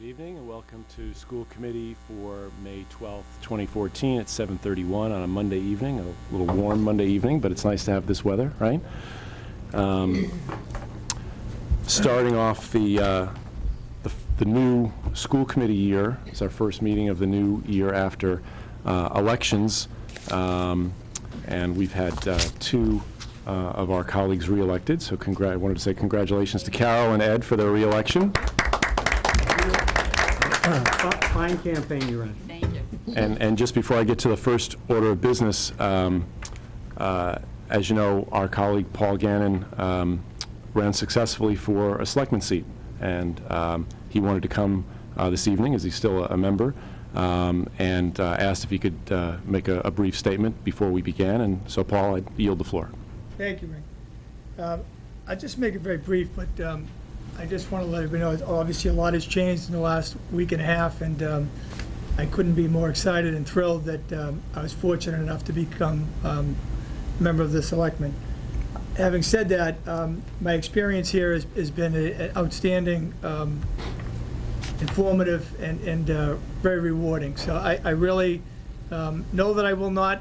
Good evening and welcome to School Committee for May 12th, 2014 at 7:31 on a Monday evening, a little warm Monday evening, but it's nice to have this weather, right? Starting off the new school committee year. It's our first meeting of the new year after elections, and we've had two of our colleagues re-elected, so I wanted to say congratulations to Carol and Ed for their re-election. Fine campaign you ran. Thank you. And just before I get to the first order of business, as you know, our colleague Paul Gannon ran successfully for a selectman seat, and he wanted to come this evening, as he's still a member, and asked if he could make a brief statement before we began. And so, Paul, I yield the floor. Thank you, Rick. I'll just make it very brief, but I just want to let everybody know, obviously a lot has changed in the last week and a half, and I couldn't be more excited and thrilled that I was fortunate enough to become a member of the selectmen. Having said that, my experience here has been outstanding, informative, and very rewarding. So I really know that I will not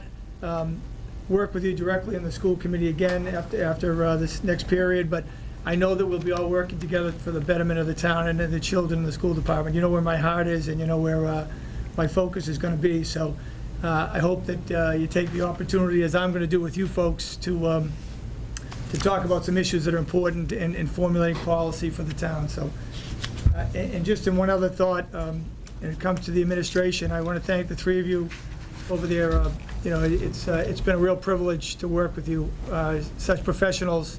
work with you directly in the school committee again after this next period, but I know that we'll be all working together for the betterment of the town and the children in the school department. You know where my heart is, and you know where my focus is going to be. So I hope that you take the opportunity, as I'm going to do with you folks, to talk about some issues that are important in formulating policy for the town. So, and just in one other thought, when it comes to the administration, I want to thank the three of you over there. You know, it's been a real privilege to work with you, such professionals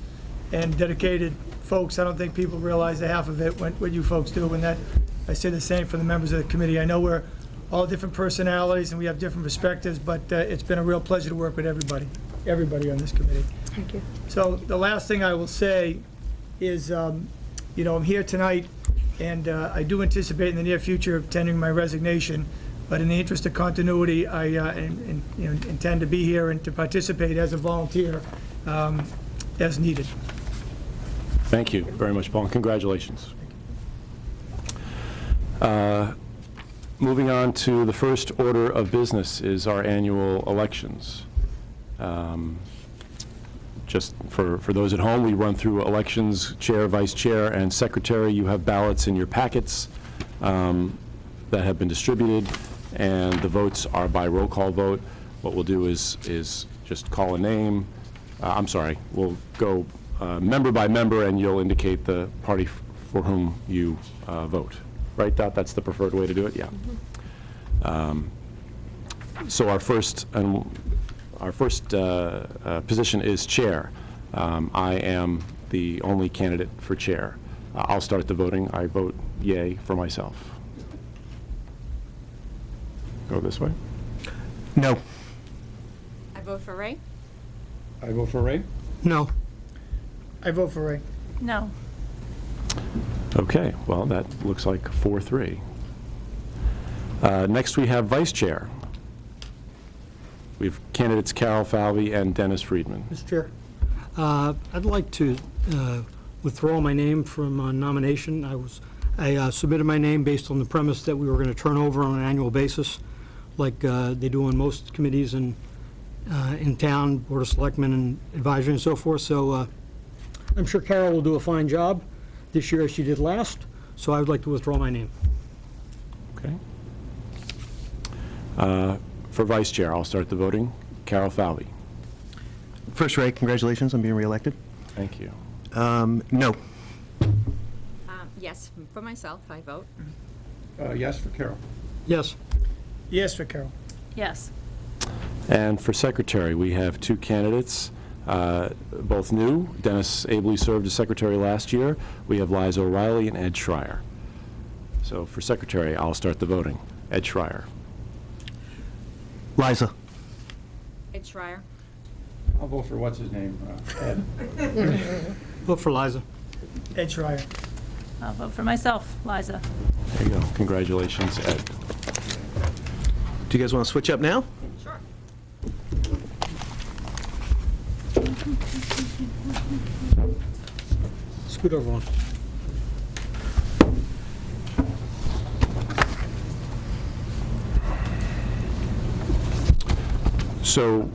and dedicated folks. I don't think people realize the half of it, what you folks do, and that I say the same for the members of the committee. I know we're all different personalities and we have different perspectives, but it's been a real pleasure to work with everybody on this committee. Thank you. So the last thing I will say is, you know, I'm here tonight, and I do anticipate in the near future tendering my resignation, but in the interest of continuity, I intend to be here and to participate as a volunteer as needed. Thank you very much, Paul, and congratulations. Moving on to the first order of business is our annual elections. Just for those at home, we run through elections, chair, vice chair, and secretary. You have ballots in your packets that have been distributed, and the votes are by roll call vote. What we'll do is just call a name. I'm sorry, we'll go member by member, and you'll indicate the party for whom you vote. Right, Dot? That's the preferred way to do it? Yeah. So our first position is chair. I am the only candidate for chair. I'll start the voting. I vote yay for myself. Go this way. No. I vote for Ray. I vote for Ray. No. I vote for Ray. No. Okay, well, that looks like 4-3. Next, we have vice chair. We have candidates Carol Falvey and Dennis Friedman. Mr. Chair, I'd like to withdraw my name from nomination. I submitted my name based on the premise that we were going to turn over on an annual basis, like they do on most committees in town, Board of Selectmen and advisory and so forth. So I'm sure Carol will do a fine job this year as she did last, so I would like to withdraw my name. Okay. For vice chair, I'll start the voting. Carol Falvey. First, Ray, congratulations on being reelected. Thank you. No. Yes, for myself, I vote. Yes for Carol. Yes. Yes for Carol. Yes. And for secretary, we have two candidates, both new. Dennis ably served as secretary last year. We have Liza O'Reilly and Ed Schreier. So for secretary, I'll start the voting. Ed Schreier. Liza. Ed Schreier. I'll vote for what's his name, Ed. Vote for Liza. Ed Schreier. I'll vote for myself, Liza. There you go. Congratulations, Ed. Do you guys want to switch up now? Sure. Scoot over one. So,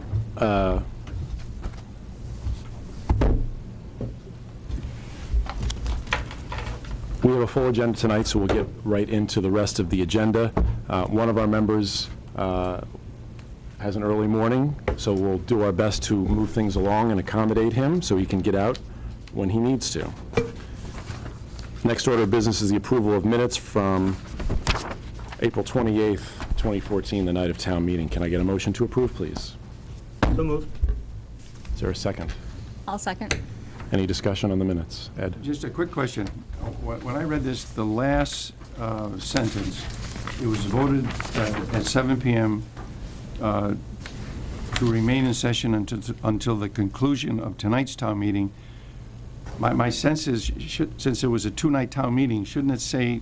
we have a full agenda tonight, so we'll get right into the rest of the agenda. One of our members has an early morning, so we'll do our best to move things along and accommodate him so he can get out when he needs to. Next order of business is the approval of minutes from April 28th, 2014, the night of town meeting. Can I get a motion to approve, please? So moved. Is there a second? I'll second. Any discussion on the minutes? Ed? Just a quick question. When I read this, the last sentence, it was voted at 7 PM to remain in session until the conclusion of tonight's town meeting. My sense is, since it was a two-night town meeting, shouldn't it say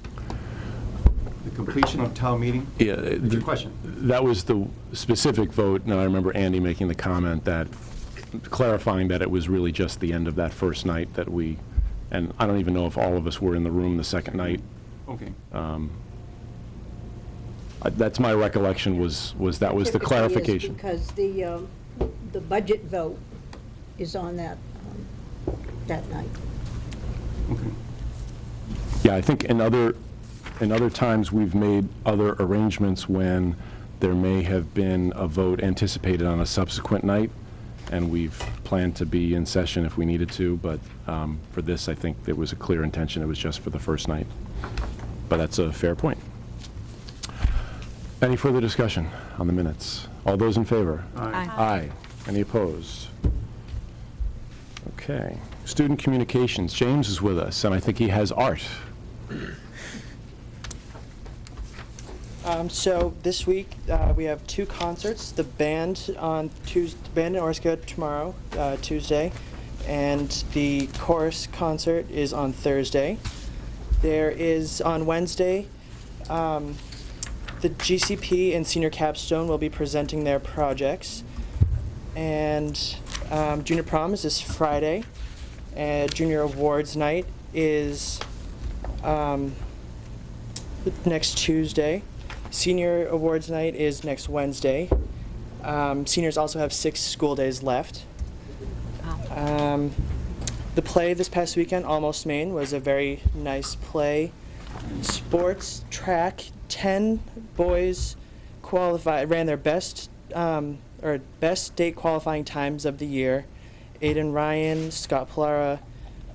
the completion of town meeting? Yeah. It's your question. That was the specific vote, and I remember Andy making the comment that, clarifying that it was really just the end of that first night that we, and I don't even know if all of us were in the room the second night. Okay. That's my recollection, was that was the Typically is clarification. because the budget vote is on that night. Okay. Yeah, I think in other times, we've made other arrangements when there may have been a vote anticipated on a subsequent night, and we've planned to be in session if we needed to, but for this, I think there was a clear intention, it was just for the first night. But that's a fair point. Any further discussion on the minutes? All those in favor? Aye. Aye. Any opposed? Okay. Student communications, James is with us, and I think he has art. So this week, we have two concerts, the band on Tuesday, band in Orska tomorrow, Tuesday, and the chorus concert is on Thursday. There is, on Wednesday, the GCP and Senior Capstone will be presenting their projects, and Junior Prom is this Friday, and Junior Awards Night is next Tuesday. Senior Awards Night is next Wednesday. Seniors also have 6 school days left. The play this past weekend, Almost Maine, was a very nice play. Sports, track, 10 boys qualified, ran their best state qualifying times of the year. Aiden Ryan, Scott Pilara,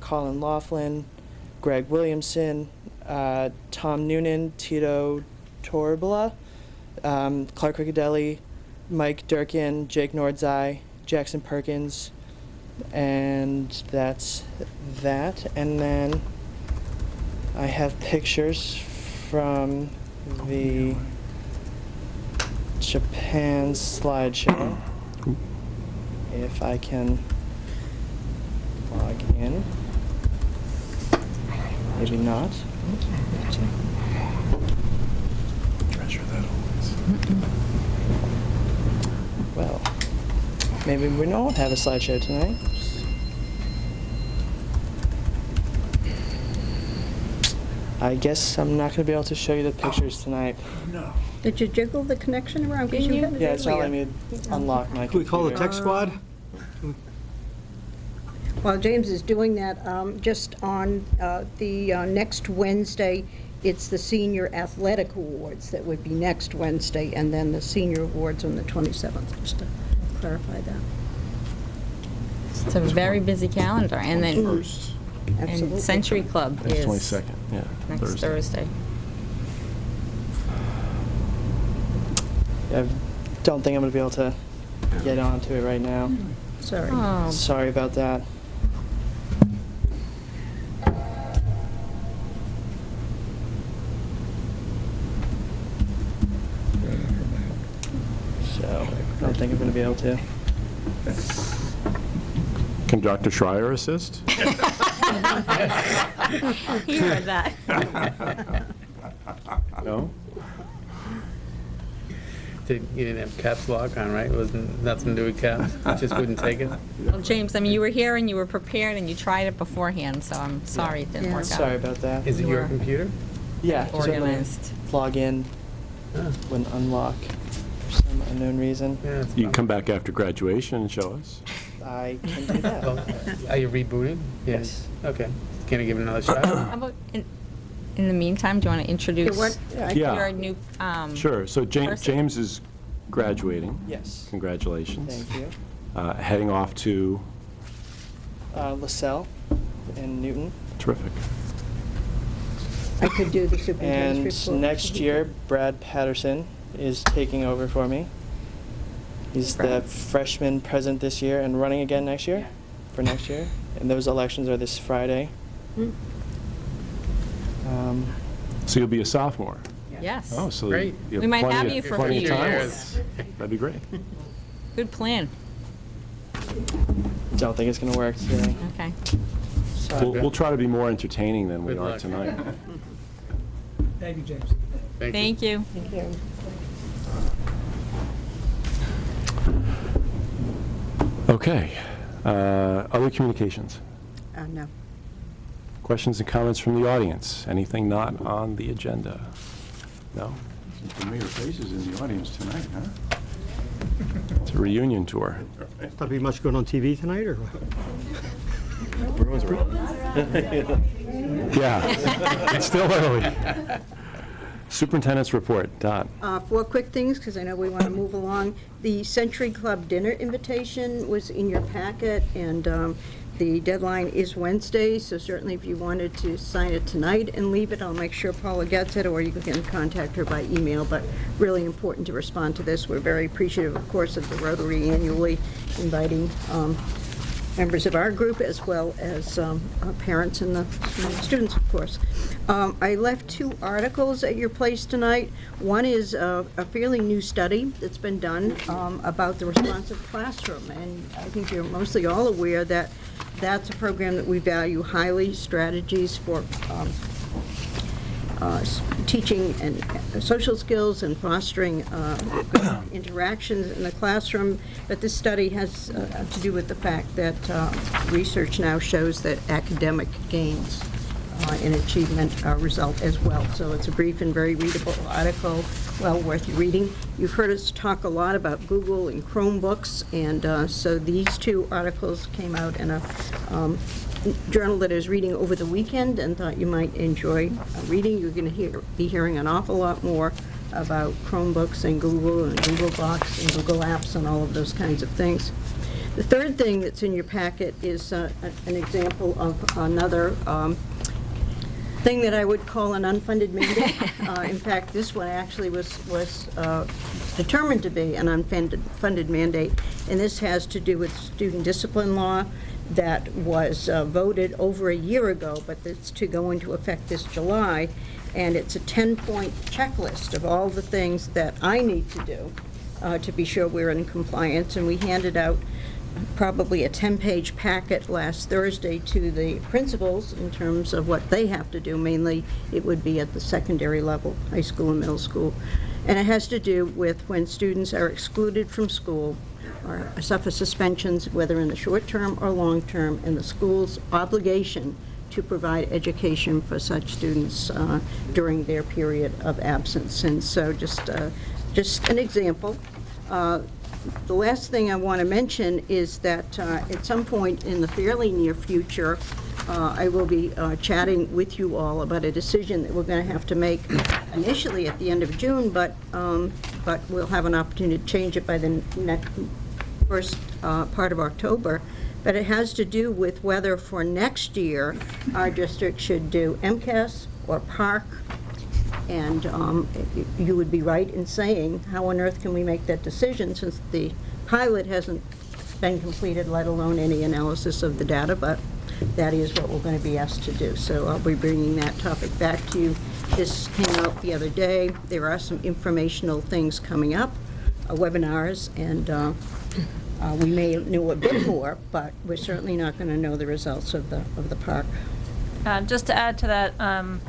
Colin Laughlin, Greg Williamson, Tom Noonan, Tito Torbala, Clark Riccadelli, Mike Durkin, Jake Nordzai, Jackson Perkins, and that's that. And then I have pictures from the Japan slideshow. If I can log in. Maybe not. Treasure that always. Well, maybe we don't have a slideshow tonight. I guess I'm not going to be able to show you the pictures tonight. Did you jiggle the connection around? 'Cause Didn't you? had it Yeah, it's not earlier. letting me unlock my Can we call the computer. tech squad? While James is doing that, just on the next Wednesday, it's the Senior Athletic Awards that would be next Wednesday, and then the Senior Awards on the 27th, just to clarify that. It's a very busy calendar, and then, First. Absolutely. and Century Club It's is 22nd, yeah. next Thursday. I don't think I'm going to be able to get onto it right now. Sorry. Oh, Sorry about that. So, I don't think I'm going to be able to. Can Dr. Schreier assist? he heard that. No? You didn't have caps lock on, right? It wasn't nothing to do with caps? Just wouldn't take it? Well, James, I mean, you were here and you were prepared and you tried it beforehand, so I'm sorry it didn't Yeah. work out. Sorry about that. Is it your Sure. computer? Yeah, just let me Organized. log in Oh. when unlock. for some unknown reason. Yeah, You can come back after graduation and show us. I can do that. Oh, are you rebooting? Yes. Okay. Can you give it another shot? How about, in the meantime, do you want to introduce Yeah. your new? Sure, so person? James is graduating. Yes. Congratulations. Thank you. Heading off to, LaSalle and Newton. terrific. I could do the superintendent's And report. next year, Brad Patterson is taking over for me. He's the Brad. freshman president this year and running again next year, for next year. And those elections are this Friday. Hmm. So you'll be a sophomore? Yes. Oh, so Great. you We might plenty have of- you for a plenty of few time. years. That'd be great. Good plan. Don't think it's going to work today. Okay. We'll try to be more entertaining than we Good are luck. tonight. Thank you, James. Thank you. Thank you. Okay. Other communications? No. Questions and comments from the audience? Anything not on the agenda? No? Some familiar faces in the audience tonight, huh? It's a reunion tour. That'll be much good on TV tonight, or? Yeah, it's still early. Superintendent's report. Dot. 4 quick things, because I know we want to move along. The Century Club dinner invitation was in your packet, and the deadline is Wednesday, so certainly if you wanted to sign it tonight and leave it, I'll make sure Paula gets it, or you can contact her by email, but really important to respond to this. We're very appreciative, of course, of the Rotary annually inviting members of our group, as well as our parents and the students, of course. I left 2 articles at your place tonight. One is a fairly new study that's been done about the responsive classroom, and I think you're mostly all aware that that's a program that we value highly, strategies for teaching and social skills and fostering good interactions in the classroom. But this study has to do with the fact that research now shows that academic gains in achievement result as well. So it's a brief and very readable article, well worth your reading. You've heard us talk a lot about Google and Chromebooks, and so these 2 articles came out in a journal that I was reading over the weekend and thought you might enjoy reading. You're going to be hearing an awful lot more about Chromebooks and Google Docs and Google Apps and all of those kinds of things. The third thing that's in your packet is an example of another thing that I would call an unfunded mandate. In fact, this one actually was determined to be an unfunded mandate, and this has to do with student discipline law that was voted over a year ago, but it's to go into effect this July, and it's a 10-point checklist of all the things that I need to do to be sure we're in compliance, and we handed out probably a 10-page packet last Thursday to the principals in terms of what they have to do. Mainly, it would be at the secondary level, high school and middle school. And it has to do with when students are excluded from school or suffer suspensions, whether in the short term or long term, and the school's obligation to provide education for such students during their period of absence. And so just an example. The last thing I want to mention is that at some point in the fairly near future, I will be chatting with you all about a decision that we're going to have to make initially at the end of June, but we'll have an opportunity to change it by the first part of October. But it has to do with whether for next year our district should do MCAS or PARC. And you would be right in saying, how on earth can we make that decision since the pilot hasn't been completed, let alone any analysis of the data, but that is what we're going to be asked to do. So I'll be bringing that topic back to you. This came out the other day. There are some informational things coming up, webinars, and we may know a bit more, but we're certainly not going to know the results of the PARC. Just to add to that, on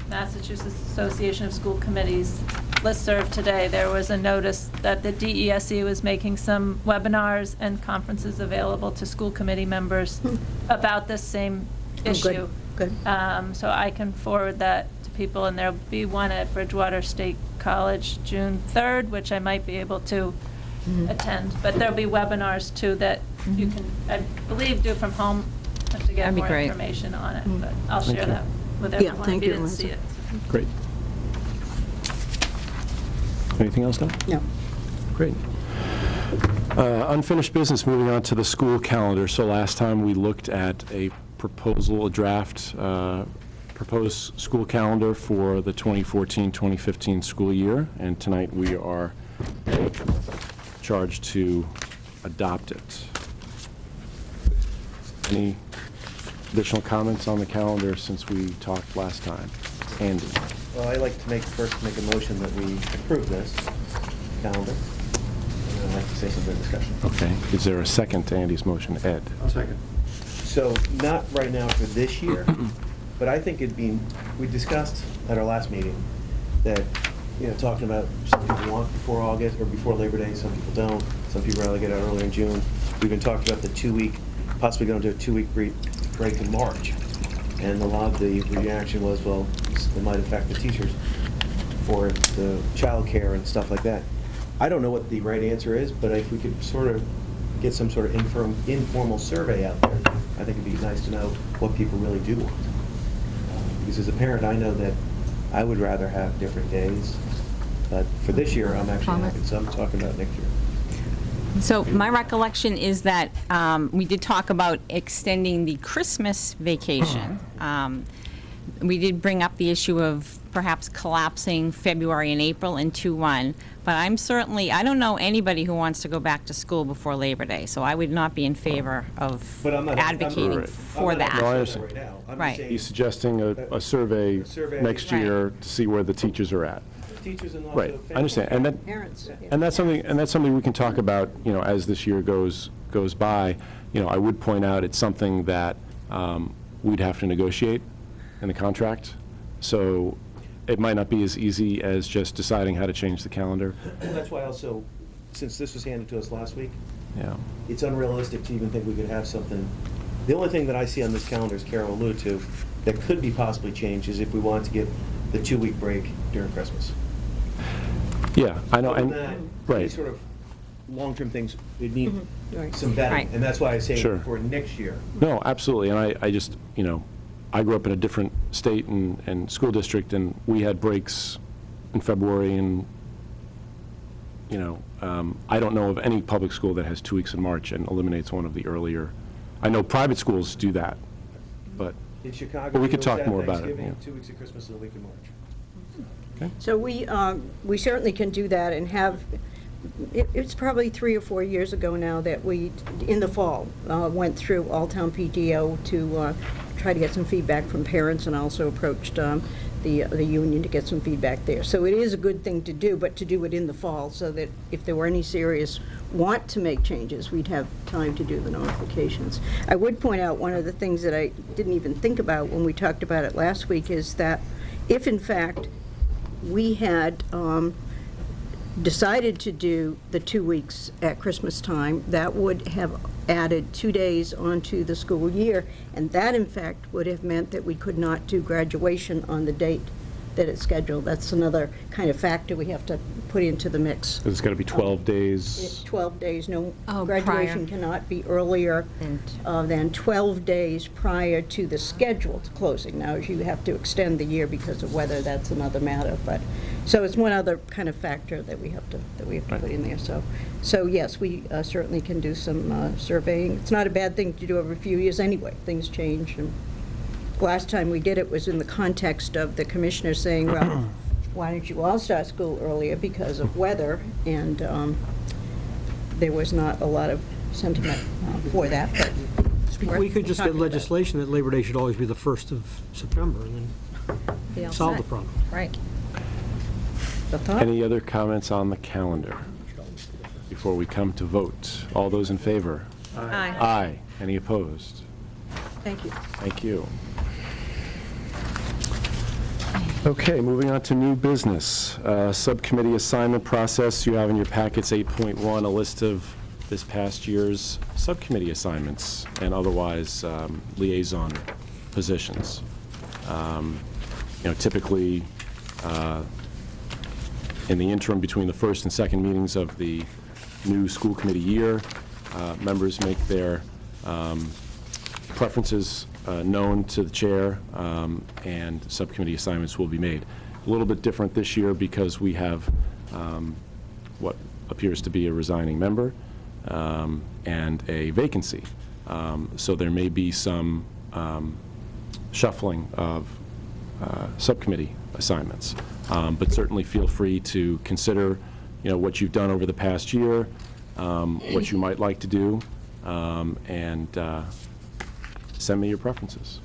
Massachusetts Association of School Committees listserv today, there was a notice that the DESE was making some webinars and conferences available to school committee members about this same issue. Good. So I can forward that to people, and there'll be one at Bridgewater State College June 3rd, which I might be able to attend. But there'll be webinars too that you can, I believe, do from home. I have to get That'd be more great. information on it, but I'll Thank share you. that with Yeah, everyone if thank you you, didn't Liza. see it. Great. Anything else now? No. Great. Unfinished business, moving on to the school calendar. So last time we looked at a proposal, a draft, proposed school calendar for the 2014-2015 school year, and tonight we are charged to adopt it. Any additional comments on the calendar since we talked last time? Andy? Well, I'd like to make a motion that we approve this calendar. And I'd like to say something in discussion. Okay. Is there a second to Andy's motion? Ed? I'll second. So, not right now for this year, but I think we discussed at our last meeting that, talking about some people want before August or before Labor Day, some people don't. Some people rather get out earlier in June. We've been talking about possibly going to a 2-week break in March. And a lot of the reaction was, well, it might affect the teachers for the childcare and stuff like that. I don't know what the right answer is, but if we could sort of get some sort of informal survey out there, I think it'd be nice to know what people really do want. Because as a parent, I know that I would rather have different days, but for this year, I'm actually happy, so I'm talking about next year. So my recollection is that we did talk about extending the Christmas vacation. We did bring up the issue of perhaps collapsing February and April into one, but I don't know anybody who wants to go back to school before Labor Day, so I would not be in favor of But I'm not advocating Right. for I'm not that. No, I against understand. that right now. I'm just Right. saying He's suggesting a survey survey. next Right. year to see where the teachers are at. teachers and also Right, families. I understand. And Parents. yeah. that's something we can talk about, as this year goes by. I would point out it's something that we'd have to negotiate in the contract. So it might not be as easy as just deciding how to change the calendar. And that's why also, since this was handed to us last week, Yeah. it's unrealistic to even think we could have something. The only thing that I see on this calendar, as Carol alluded to, that could be possibly changed is if we wanted to give the 2-week break during Christmas. Yeah, I know, Other and, than that, any right. sort of long-term things, we'd need Right. some vetting. Right. And that's why I say Sure. for next year. No, absolutely, and I just, I grew up in a different state and school district, and we had breaks in February, and, I don't know of any public school that has 2 weeks in March and eliminates one of the earlier. I know private schools do that, but, In Chicago, But we could always talk have more about it, Thanksgiving, yeah. 2 weeks of Christmas, and a week of March. So we certainly can do that and have, it's probably 3 or 4 years ago now that we, in the fall, went through All-Town PTO to try to get some feedback from parents and also approached the union to get some feedback there. So it is a good thing to do, but to do it in the fall so that if there were any serious want to make changes, we'd have time to do the notifications. I would point out one of the things that I didn't even think about when we talked about it last week is that if in fact we had decided to do the 2 weeks at Christmas time, that would have added 2 days onto the school year, and that in fact would have meant that we could not do graduation on the date that it's scheduled. That's another kind of factor we have to put into the mix. it's got to be 12 days. 12 days, no, Oh, graduation prior. cannot be earlier than 12 days prior to the scheduled closing. Now, if you have to extend the year because of weather, that's another matter, but, so it's one other kind of factor that we have to Right. put in there. So yes, we certainly can do some surveying. It's not a bad thing to do every few years anyway. Things change, and last time we did it was in the context of the commissioner saying, well, why don't you all start school earlier because of weather? And there was not a lot of sentiment for that, but We could just get talking about it. legislation that Labor Day should always be the 1st of September, and Be all then solve the set. problem. Right. The thought? Any other comments on the calendar before we come to vote? All those in favor? Aye. Aye. Any opposed? Thank you. Thank you. Okay, moving on to new business. Subcommittee assignment process. You have in your packets 8.1, a list of this past year's subcommittee assignments and otherwise liaison positions. Typically, in the interim between the first and second meetings of the new school committee year, members make their preferences known to the chair, and subcommittee assignments will be made. A little bit different this year because we have what appears to be a resigning member and a vacancy. So there may be some shuffling of subcommittee assignments. But certainly feel free to consider, what you've done over the past year, what you might like to do, and send me your preferences.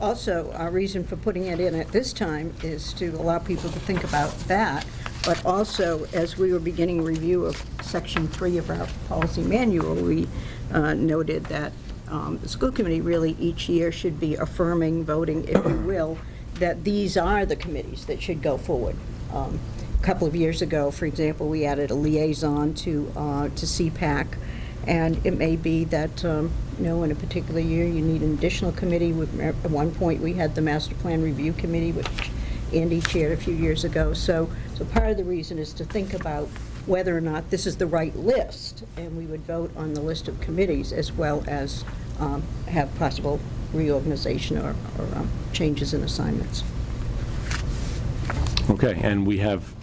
Also, our reason for putting it in at this time is to allow people to think about that, but also, as we were beginning review of Section 3 of our policy manual, we noted that the school committee really each year should be affirming, voting, if you will, that these are the committees that should go forward. A couple of years ago, for example, we added a liaison to CPAC, and it may be that, in a particular year, you need an additional committee. At one point, we had the Master Plan Review Committee, which Andy chaired a few years ago. So part of the reason is to think about whether or not this is the right list, and we would vote on the list of committees as well as have possible reorganization or changes in assignments. Okay, and we have,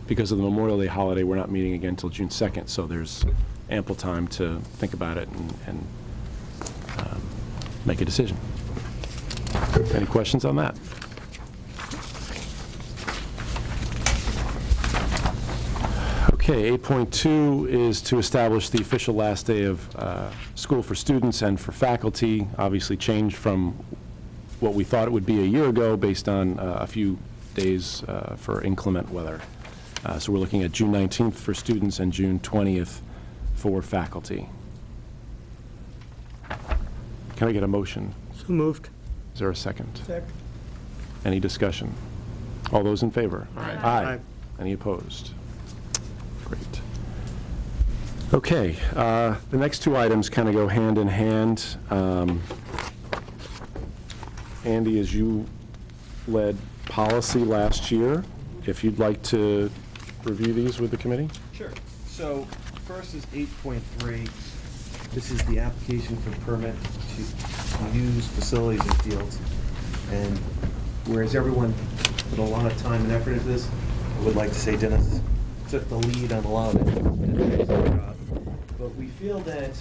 because of the Memorial Day holiday, we're not meeting again until June 2nd, so there's ample time to think about it and make a decision. Any questions on that? Okay, 8.2 is to establish the official last day of school for students and for faculty. Obviously changed from what we thought it would be a year ago based on a few days for inclement weather. So we're looking at June 19th for students and June 20th for faculty. Can I get a motion? So moved. Is there a second? Second. Any discussion? All those in favor? Aye. Aye. Any opposed? Great. Okay, the next two items kind of go hand in hand. Andy, as you led policy last year, if you'd like to review these with the committee? Sure. So first is 8.3. This is the application for permit to use facilities and fields. And whereas everyone put a lot of time and effort into this, I would like to say Dennis took the lead on a lot of it. Did an excellent job. But we feel that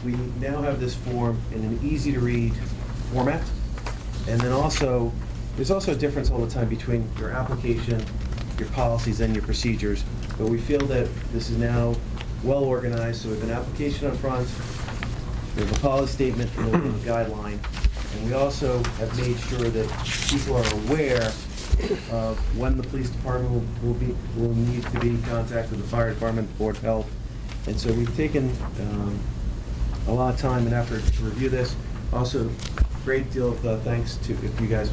we now have this form in an easy-to-read format. And then also, there's also a difference all the time between your application, your policies, and your procedures. But we feel that this is now well organized, so we have an application up front, we have a policy statement, and we have a guideline. And we also have made sure that people are aware of when the police department will need to be in contact with the fire department, Board of Health. And so we've taken a lot of time and effort to review this. Also, great deal of thanks to, if you guys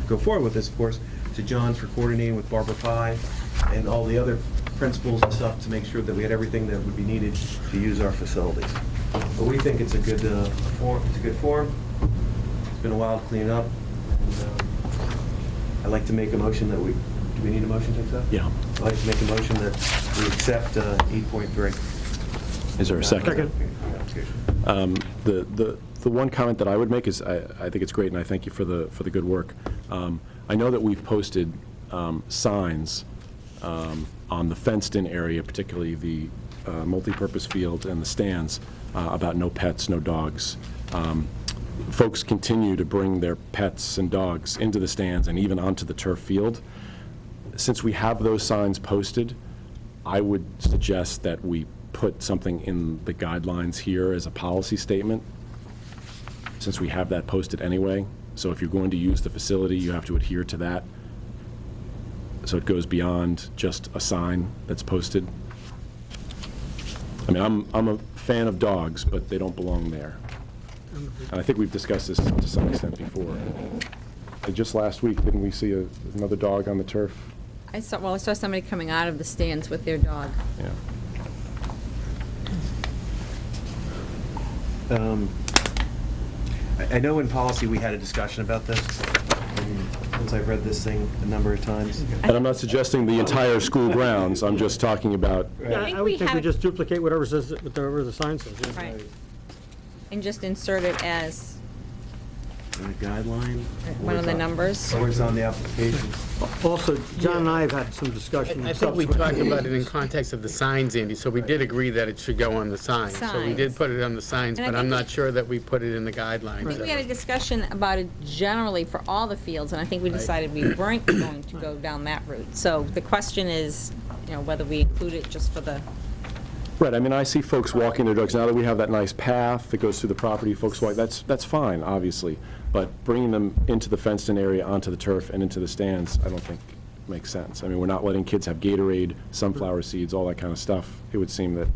go forward with this, of course, to John for coordinating with Barbara Pye and all the other principals and stuff to make sure that we had everything that would be needed to use our facilities. But we think it's a good form. It's a good form. It's been a while to clean up. And, I'd like to make a motion that do we need a motion to accept? Yeah. I'd like to make a motion that we accept 8.3. Is there a second? Second. The one comment that I would make is I think it's great, and I thank you for the good work. I know that we've posted signs on the fenced-in area, particularly the multipurpose field and the stands, about no pets, no dogs. Folks continue to bring their pets and dogs into the stands and even onto the turf field. Since we have those signs posted, I would suggest that we put something in the guidelines here as a policy statement, since we have that posted anyway. So if you're going to use the facility, you have to adhere to that. So it goes beyond just a sign that's posted. I mean, I'm a fan of dogs, but they don't belong there. And I think we've discussed this to some extent before. And just last week, didn't we see another dog on the turf? I saw somebody coming out of the stands with their dog. Yeah. I know in policy we had a discussion about this. And since I've read this thing a number of times. And I'm not suggesting the entire school grounds, I'm just talking about, Yeah, think I we would think we had- just duplicate whatever the sign says. Yeah. Right. And just insert it as The guideline. one of the numbers. Or it's on the application. Also, John and I have had some discussion. I think we talked about it in context of the signs, Andy, so we did agree that it should go on the signs. So we did Signs. put it on the signs, And I but I'm think- not sure that we put it in the guidelines. I think we had a discussion about it generally for all the fields, and I think we decided we weren't going to go down that route. So the question is, whether we include it just for the, right, I mean, I see folks walking their dogs, now that we have that nice path that goes through the property, folks walk, that's fine, obviously, but bringing them into the fenced-in area, onto the turf, and into the stands, I don't think makes sense. I mean, we're not letting kids have Gatorade, sunflower seeds, all that kind of stuff. It would seem that,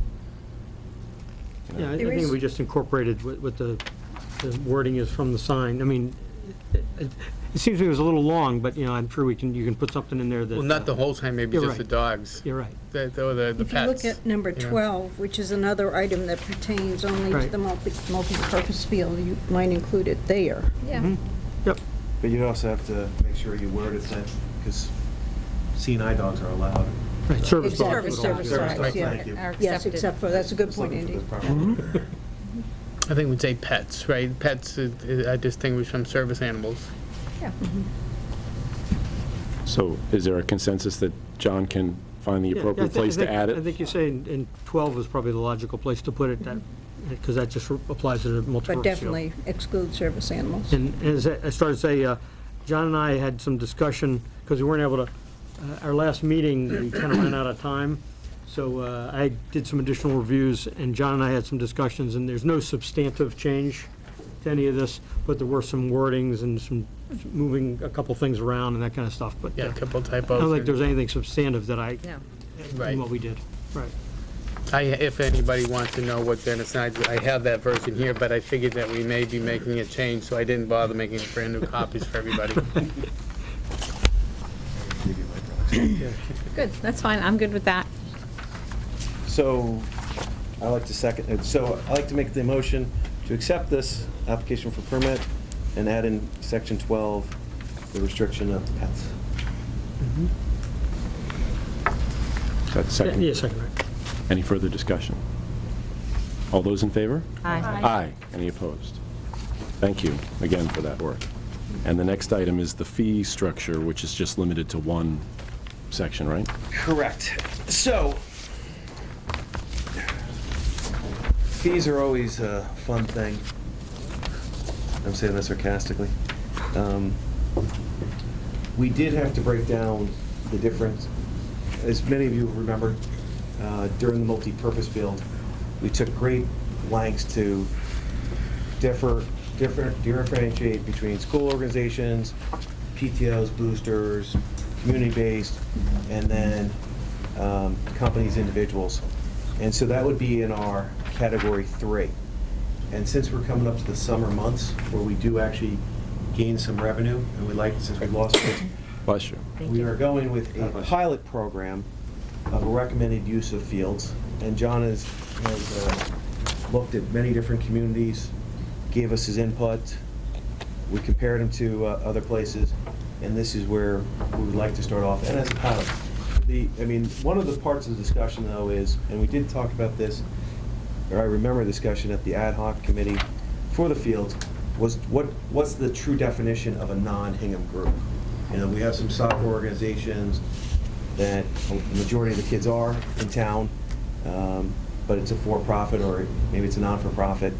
Yeah, I There think is- we just incorporated what the wording is from the sign. I mean, it seems to me it was a little long, but, I'm sure you can put something in there that. Well, not the whole time, maybe You're just the right. dogs, You're right. or the If you pets. look at number 12, which is another item that pertains only to Right. the multi-purpose field, you might include it there. yeah. Yep. But you also have to make sure you word it that, because seeing eye dogs are allowed. Right, service dogs. Exactly, would all service be- Service dogs, dogs, yeah. thank you. Are Yes, accepted. except for, that's a good Just point, looking for Andy. this property. I think we'd say pets, right? Pets are distinguished from service animals. Yeah. so is there a consensus that John can find the Yeah, appropriate place to add I it? think you say in 12 is probably the logical place to put it, because that just applies to the multiple. But definitely exclude service animals. And as I started to say, John and I had some discussion, because we weren't able to, our last meeting, we kind of ran out of time, so I did some additional reviews, and John and I had some discussions, and there's no substantive change to any of this, but there were some wordings and some moving a couple things around and that kind of stuff, but Yeah, a I couple typos. don't think there's anything substantive that I, No. Right. in what we did. Right. If anybody wants to know what then it's not, I have that version here, but I figured that we may be making a change, so I didn't bother making brand new copies for everybody. Good, that's fine, I'm good with that. So, I like to second, so I like to make the motion to accept this application for permit and add in section 12, the restriction of pets. That's second. Yeah, second, right. Any further discussion? All those in favor? Aye. Aye. Any opposed? Thank you again for that work. And the next item is the fee structure, which is just limited to one section, right? Correct. So, fees are always a fun thing. I'm saying that sarcastically. We did have to break down the difference. As many of you remember, during the multi-purpose field, we took great lengths to differentiate between school organizations, PTOs, boosters, community-based, and then companies, individuals. And so that would be in our category 3. And since we're coming up to the summer months where we do actually gain some revenue, and we like, since we lost it, Bless you. we are going with a pilot program of a recommended use of fields. And John has looked at many different communities, gave us his input. We compared them to other places, and this is where we would like to start off. And as a pilot, one of the parts of the discussion though is, and we did talk about this, or I remember a discussion at the ad hoc committee for the fields, was what's the true definition of a non-Hingham group? We have some soccer organizations that the majority of the kids are in town, but it's a for-profit or maybe it's a non-for-profit.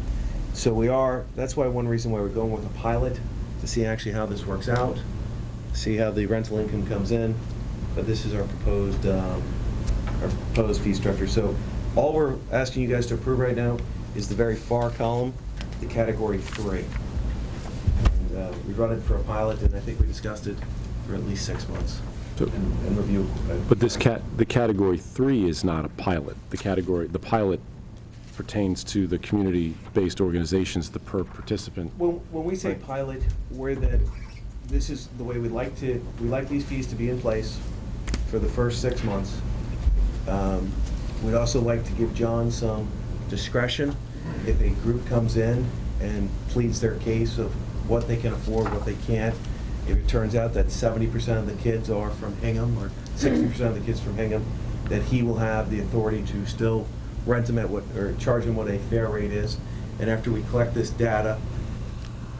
So that's why one reason why we're going with a pilot, to see actually how this works out, see how the rental income comes in, but this is our proposed fee structure. So all we're asking you guys to approve right now is the very far column, the category 3. And we run it for a pilot, and I think we discussed it for at least 6 months. So- And review. But the category 3 is not a pilot. The pilot pertains to the community-based organizations, the per participant. When we say pilot, this is the way we like these fees to be in place for the first 6 months. We'd also like to give John some discretion if a group comes in and pleads their case of what they can afford, what they can't. if it turns out that 70% of the kids are from Hingham, or 60% of the kids from Hingham, that he will have the authority to still rent them at what, or charge them what a fair rate is. And after we collect this data,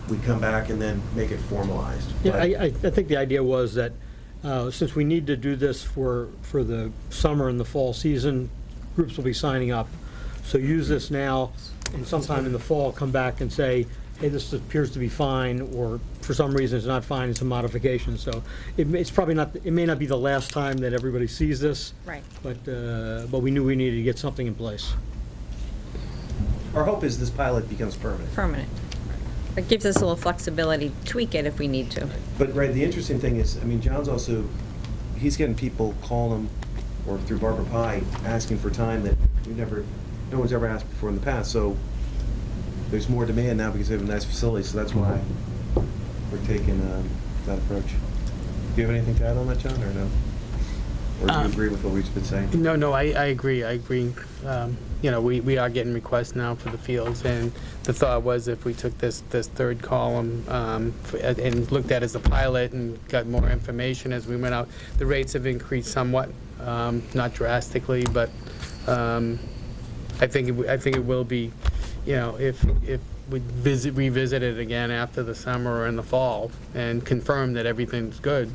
we come back and then make it formalized. Yeah, But- I think the idea was that since we need to do this for the summer and the fall season, groups will be signing up. So use this now, and sometime in the fall, come back and say, hey, this appears to be fine, or for some reason it's not fine, it's a modification. So it's probably not, it may not be the last time that everybody sees this. Right. But we knew we needed to get something in place. Our hope is this pilot becomes permanent. Permanent. It gives us a little flexibility, tweak it if we need to. But, right, the interesting thing is, I mean, John's also, he's getting people calling him, or through Barbara Pye, asking for time that no one's ever asked before in the past. So there's more demand now because they have a nice facility, so that's why we're taking that approach. Do you have anything to add on that, John, or no? Or do you agree with what we've been saying? No, I agree. You know, we are getting requests now for the fields, and the thought was if we took this third column and looked at it as a pilot and got more information as we went out, the rates have increased somewhat, not drastically, but I think it will be, you know, if we revisit it again after the summer or in the fall and confirm that everything's good.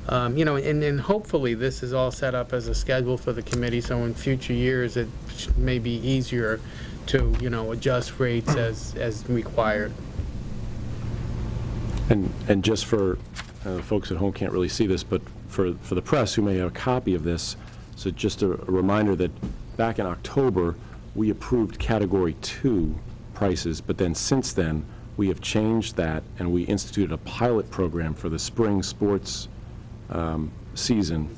You know, and hopefully this is all set up as a schedule for the committee, so in future years it may be easier to, you know, adjust rates as required. And just for folks at home can't really see this, but for the press who may have a copy of this, so just a reminder that back in October, we approved Category 2 prices, but then since then, we have changed that and we instituted a pilot program for the spring sports season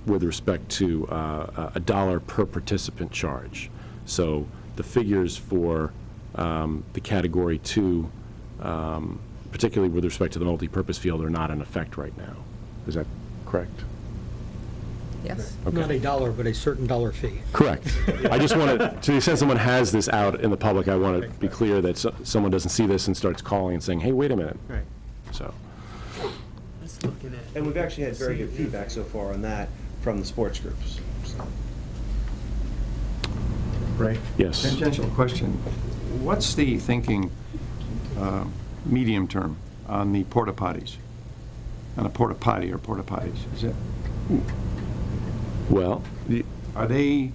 with respect to $1 per participant charge. So the figures for the Category 2, particularly with respect to the multipurpose field, are not in effect right now. Is that correct? Yes. Not $1, but a certain dollar fee. Correct. I just want to the extent someone has this out in the public, I want to be clear that someone doesn't see this and starts calling and saying, hey, wait a minute. Right. So. And we've actually had very good feedback so far on that from the sports groups. So. Ray? Yes. Tangential question. What's the thinking, medium term, on the porta potties? On a porta potty or porta potties? Is it? Well, Are they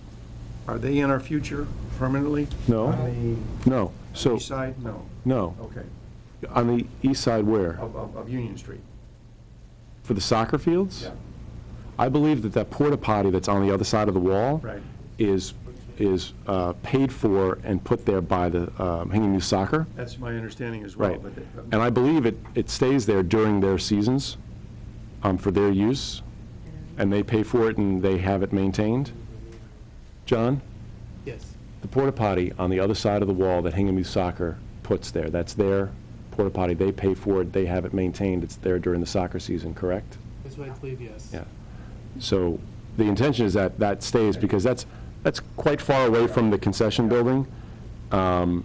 in our future permanently? No. On no. the So, east side? No. no. Okay. On the east side where? Of Union Street? For the soccer fields? Yeah. I believe that porta potty that's on the other side of the wall Right. is paid for and put there by the Hingham Youth Soccer. That's my understanding as well. Right. But And I believe it stays there during their seasons for their use, and they pay for it and they have it maintained. John? Yes. The porta potty on the other side of the wall that Hingham Youth Soccer puts there, that's their porta potty. They pay for it, they have it maintained. It's there during the soccer season, correct? That's what I believe, yes. Yeah. So the intention is that that stays, because that's quite far away from the concession building. And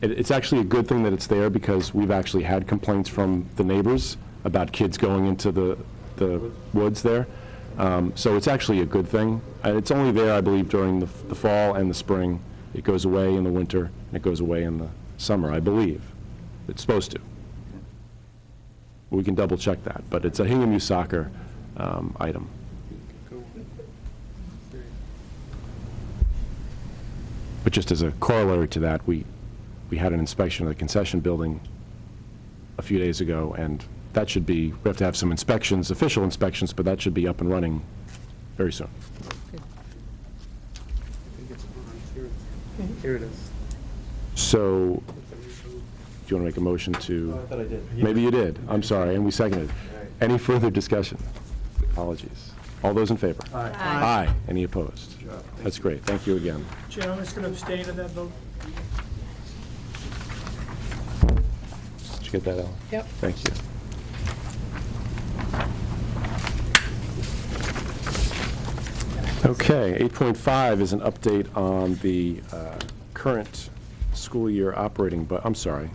it's actually a good thing that it's there, because we've actually had complaints from the neighbors about kids going into the woods there. So it's actually a good thing. It's only there, I believe, during the fall and the spring. It goes away in the winter, and it goes away in the summer, I believe. It's supposed to. We can double check that, but it's a Hingham Youth Soccer item. But just as a corollary to that, we had an inspection of the concession building a few days ago, and that should be, we have to have some inspections, official inspections, but that should be up and running very soon. Here it is. So, do you want to make a motion to? Oh, I thought I did. Maybe you did. I'm sorry, and we seconded. All right. Any further discussion? Apologies. All those in favor? Aye. Aye. Any opposed? Good job. Thank That's great. Thank you again. Chair, I'm just going to abstain on that vote. Did you get that, Ellen? Yep. Thank you. Okay, 8.5 is an update on the current school year operating, but, I'm sorry,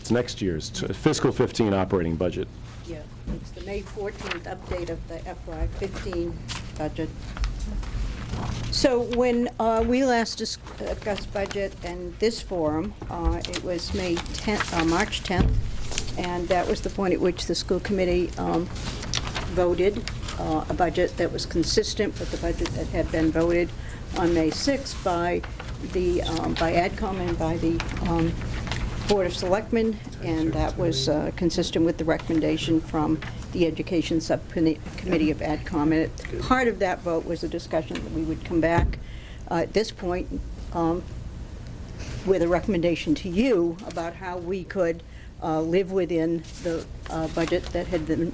It's next year's fiscal 15 operating budget. Yeah, it's the May 14th update of the FY15 budget. So when we last discussed budget in this forum, it was March 10th, and that was the point at which the school committee voted a budget that was consistent with the budget that had been voted on May 6th by AdCom and by the Board of Selectmen, and that was consistent with the recommendation from the Education Subcommittee of AdCom. And part of that vote was a discussion that we would come back at this point with a recommendation to you about how we could live within the budget that had been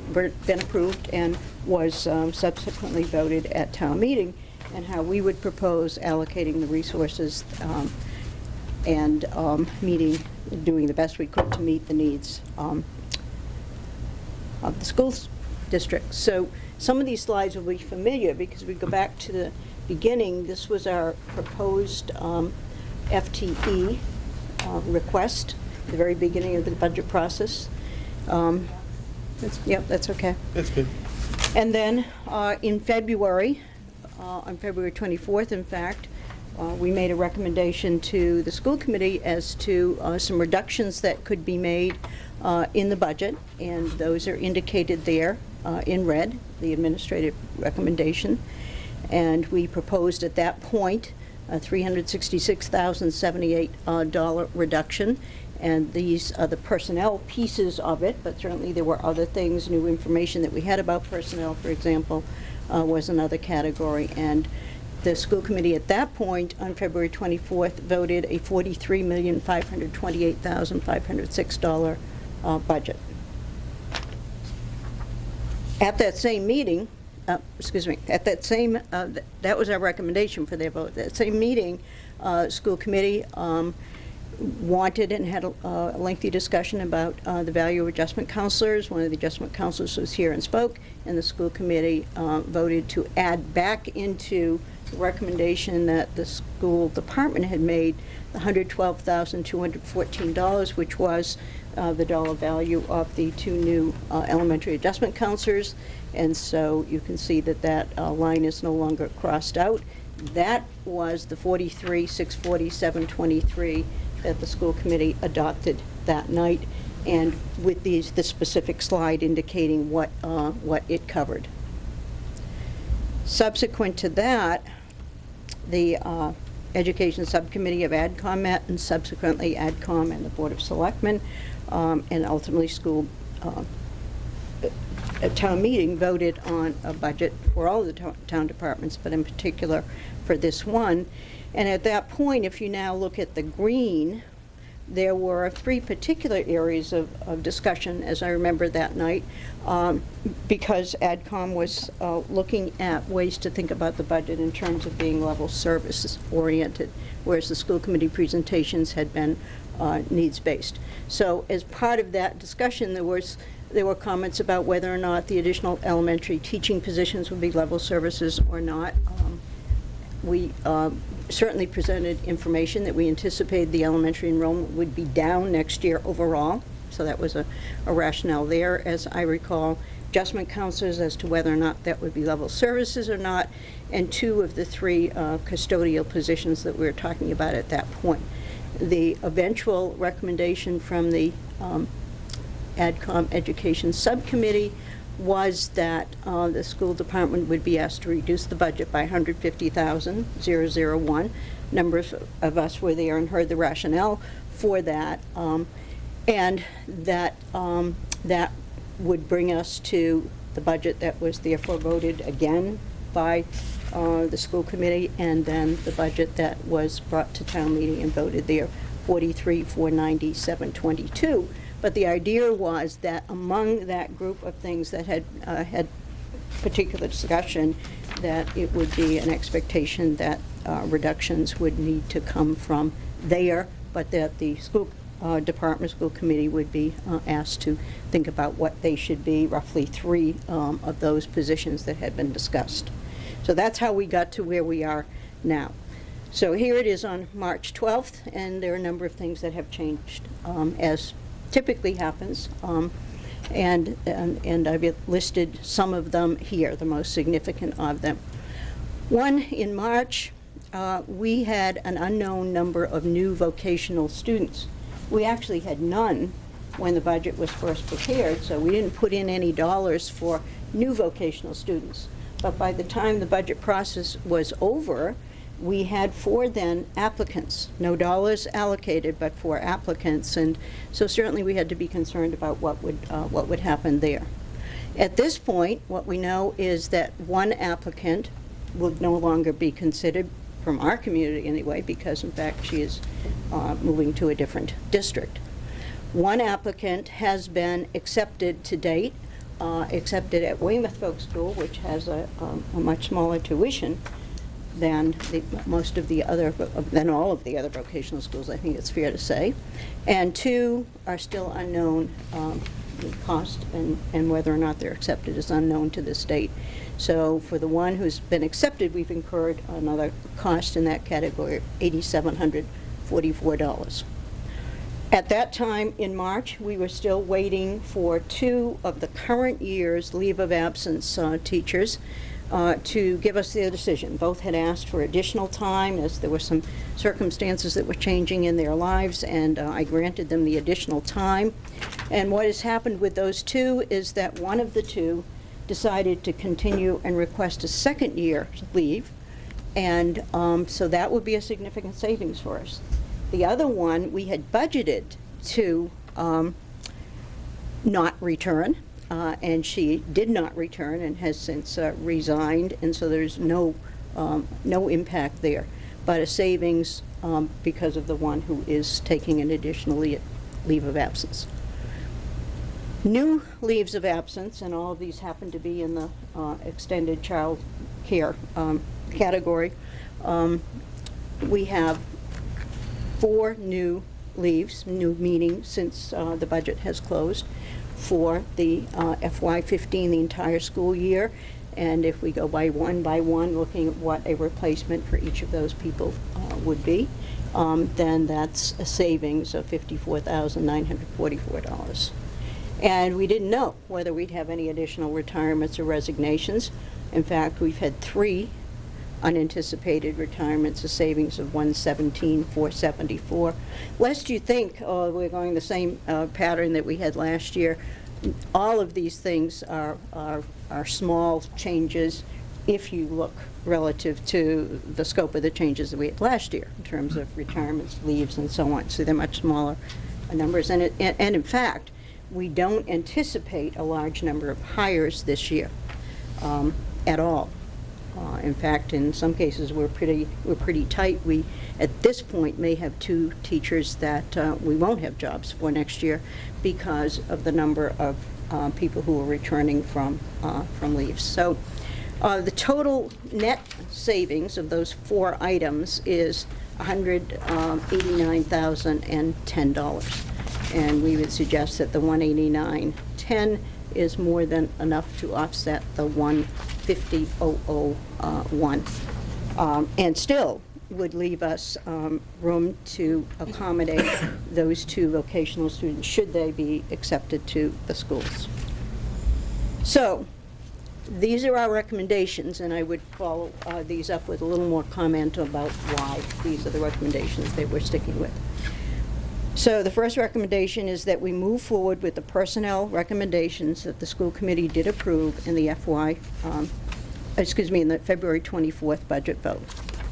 approved and was subsequently voted at town meeting, and how we would propose allocating the resources and doing the best we could to meet the needs of the school district. So some of these slides will be familiar because we go back to the beginning. This was our proposed FTE request at the very beginning of the budget process. Yep, that's okay. That's good. And then in February, on February 24th, in fact, we made a recommendation to the school committee as to some reductions that could be made in the budget, and those are indicated there in red, the administrative recommendation. And we proposed at that point a $366,078 reduction, and these are the personnel pieces of it, but certainly there were other things, new information that we had about personnel, for example, was another category. And the school committee at that point, on February 24th, voted a $43,528,506 budget. At that same meeting, that was our recommendation for their vote. That same meeting, school committee wanted and had a lengthy discussion about the value of adjustment counselors. One of the adjustment counselors was here and spoke, and the school committee voted to add back into the recommendation that the school department had made, the $112,214, which was the dollar value of the two new elementary adjustment counselors. And so you can see that that line is no longer crossed out. That was the $43,647.23 that the school committee adopted that night, and with the specific slide indicating what it covered. Subsequent to that, the Education Subcommittee of AdCom met, and subsequently AdCom and the Board of Selectmen, and ultimately school at town meeting voted on a budget for all of the town departments, but in particular for this one. And at that point, if you now look at the green, there were three particular areas of discussion, as I remember that night, because AdCom was looking at ways to think about the budget in terms of being level services oriented, whereas the school committee presentations had been needs-based. So as part of that discussion, there were comments about whether or not the additional elementary teaching positions would be level services or not. We certainly presented information that we anticipated the elementary enrollment would be down next year overall, so that was a rationale there, as I recall. Adjustment counselors as to whether or not that would be level services or not, and two of the three custodial positions that we were talking about at that point. The eventual recommendation from the AdCom Education Subcommittee was that the school department would be asked to reduce the budget by $150,001. Numbers of us were there and heard the rationale for that, and that that would bring us to the budget that was therefore voted again by the school committee, and then the budget that was brought to town meeting and voted there, $43,497.22. But the idea was that among that group of things that had had particular discussion, that it would be an expectation that reductions would need to come from there, but that the school department, school committee would be asked to think about what they should be, roughly three of those positions that had been discussed. So that's how we got to where we are now. So here it is on March 12th, and there are a number of things that have changed as typically happens. And I've listed some of them here, the most significant of them. One, in March, we had an unknown number of new vocational students. We actually had none when the budget was first prepared, so we didn't put in any dollars for new vocational students. But by the time the budget process was over, we had 4 then applicants. No dollars allocated, but 4 applicants, and so certainly we had to be concerned about what would happen there. At this point, what we know is that 1 applicant will no longer be considered, from our community anyway, because in fact she is moving to a different district. 1 applicant has been accepted to date, accepted at Weymouth Folk School, which has a much smaller tuition than all of the other vocational schools, I think it's fair to say. And 2 are still unknown. The cost and whether or not they're accepted is unknown to this date. So for the one who's been accepted, we've incurred another cost in that category of $8,744. At that time in March, we were still waiting for 2 of the current year's leave of absence teachers to give us their decision. Both had asked for additional time as there were some circumstances that were changing in their lives, and I granted them the additional time. And what has happened with those 2 is that one of the 2 decided to continue and request a second year leave, and so that would be a significant savings for us. The other one we had budgeted to not return, and she did not return and has since resigned, and so there's no impact there, but a savings because of the one who is taking an additional leave of absence. New leaves of absence, and all of these happen to be in the extended child care category. We have 4 new leaves, new meaning since the budget has closed, for the FY15, the entire school year. And if we go by one, looking at what a replacement for each of those people would be, then that's a savings of $54,944. And we didn't know whether we'd have any additional retirements or resignations. In fact, we've had 3 unanticipated retirements, a savings of $117,474. Lest you think, oh, we're going the same pattern that we had last year, all of these things are small changes if you look relative to the scope of the changes that we had last year in terms of retirements, leaves, and so on. So they're much smaller numbers. And in fact, we don't anticipate a large number of hires this year at all. In fact, in some cases, we're pretty tight. We, at this point, may have 2 teachers that we won't have jobs for next year because of the number of people who are returning from leaves. So the total net savings of those 4 items is $189,010. And we would suggest that the $189,010 is more than enough to offset the $150,001, and still would leave us room to accommodate those 2 vocational students should they be accepted to the schools. So these are our recommendations, and I would follow these up with a little more comment about why these are the recommendations that we're sticking with. So the first recommendation is that we move forward with the personnel recommendations that the school committee did approve in the in the February 24th budget vote.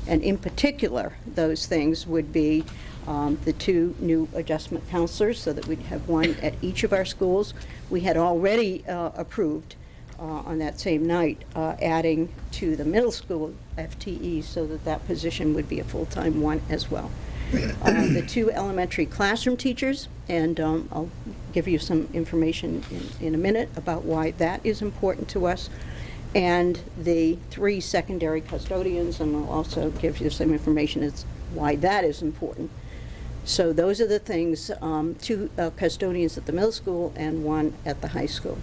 And in particular, those things would be the 2 new adjustment counselors, so that we'd have 1 at each of our schools. We had already approved on that same night adding to the middle school FTE so that that position would be a full-time one as well. The 2 elementary classroom teachers, and I'll give you some information in a minute about why that is important to us, and the 3 secondary custodians, and I'll also give you some information as why that is important. So those are the things, 2 custodians at the middle school and 1 at the high school.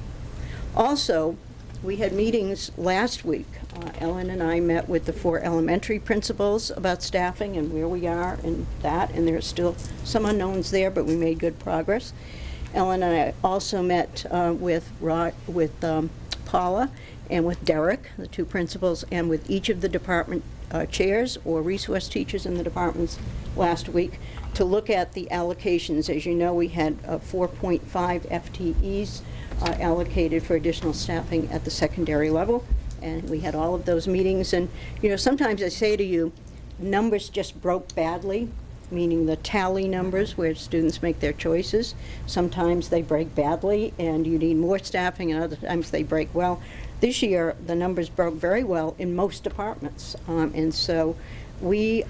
Also, we had meetings last week. Ellen and I met with the 4 elementary principals about staffing and where we are and that, and there's still some unknowns there, but we made good progress. Ellen and I also met with Paula and with Derek, the two principals, and with each of the department chairs or resource teachers in the departments last week to look at the allocations. As you know, we had 4.5 FTEs allocated for additional staffing at the secondary level, and we had all of those meetings. And, you know, sometimes I say to you, numbers just broke badly, meaning the tally numbers where students make their choices. Sometimes they break badly and you need more staffing, and other times they break well. This year, the numbers broke very well in most departments. And so we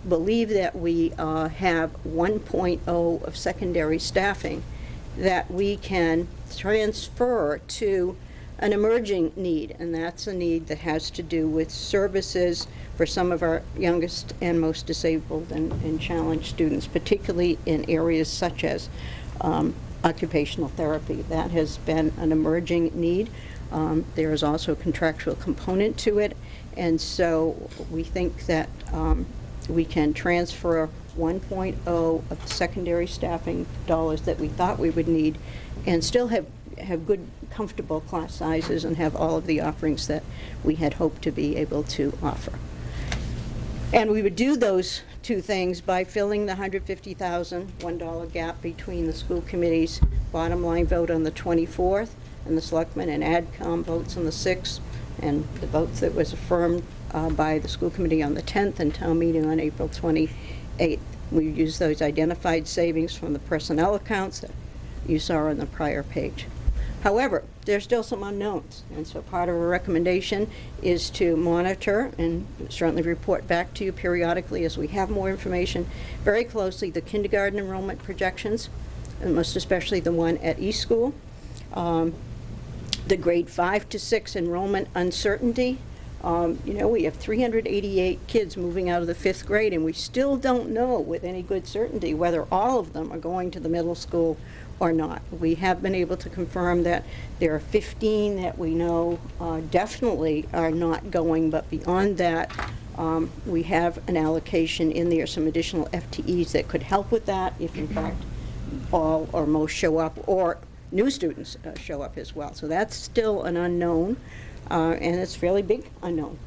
believe that we have 1.0 of secondary staffing that we can transfer to an emerging need, and that's a need that has to do with services for some of our youngest and most disabled and challenged students, particularly in areas such as occupational therapy. That has been an emerging need. There is also a contractual component to it, and so we think that we can transfer 1.0 of the secondary staffing dollars that we thought we would need and still have good, comfortable class sizes and have all of the offerings that we had hoped to be able to offer. And we would do those two things by filling the $150,000 $1 gap between the school committee's bottom line vote on the 24th and the selectmen and AdCom votes on the 6th, and the votes that was affirmed by the school committee on the 10th and town meeting on April 28th. We use those identified savings from the personnel accounts that you saw on the prior page. However, there's still some unknowns, and so part of our recommendation is to monitor and certainly report back to you periodically as we have more information very closely the kindergarten enrollment projections, and most especially the one at East School, the grade 5 to 6 enrollment uncertainty. You know, we have 388 kids moving out of the 5th grade, and we still don't know with any good certainty whether all of them are going to the middle school or not. We have been able to confirm that there are 15 that we know definitely are not going, but beyond that, we have an allocation in there, some additional FTEs that could help with that if in fact all or most show up, or new students show up as well. So that's still an unknown, and it's a fairly big unknown.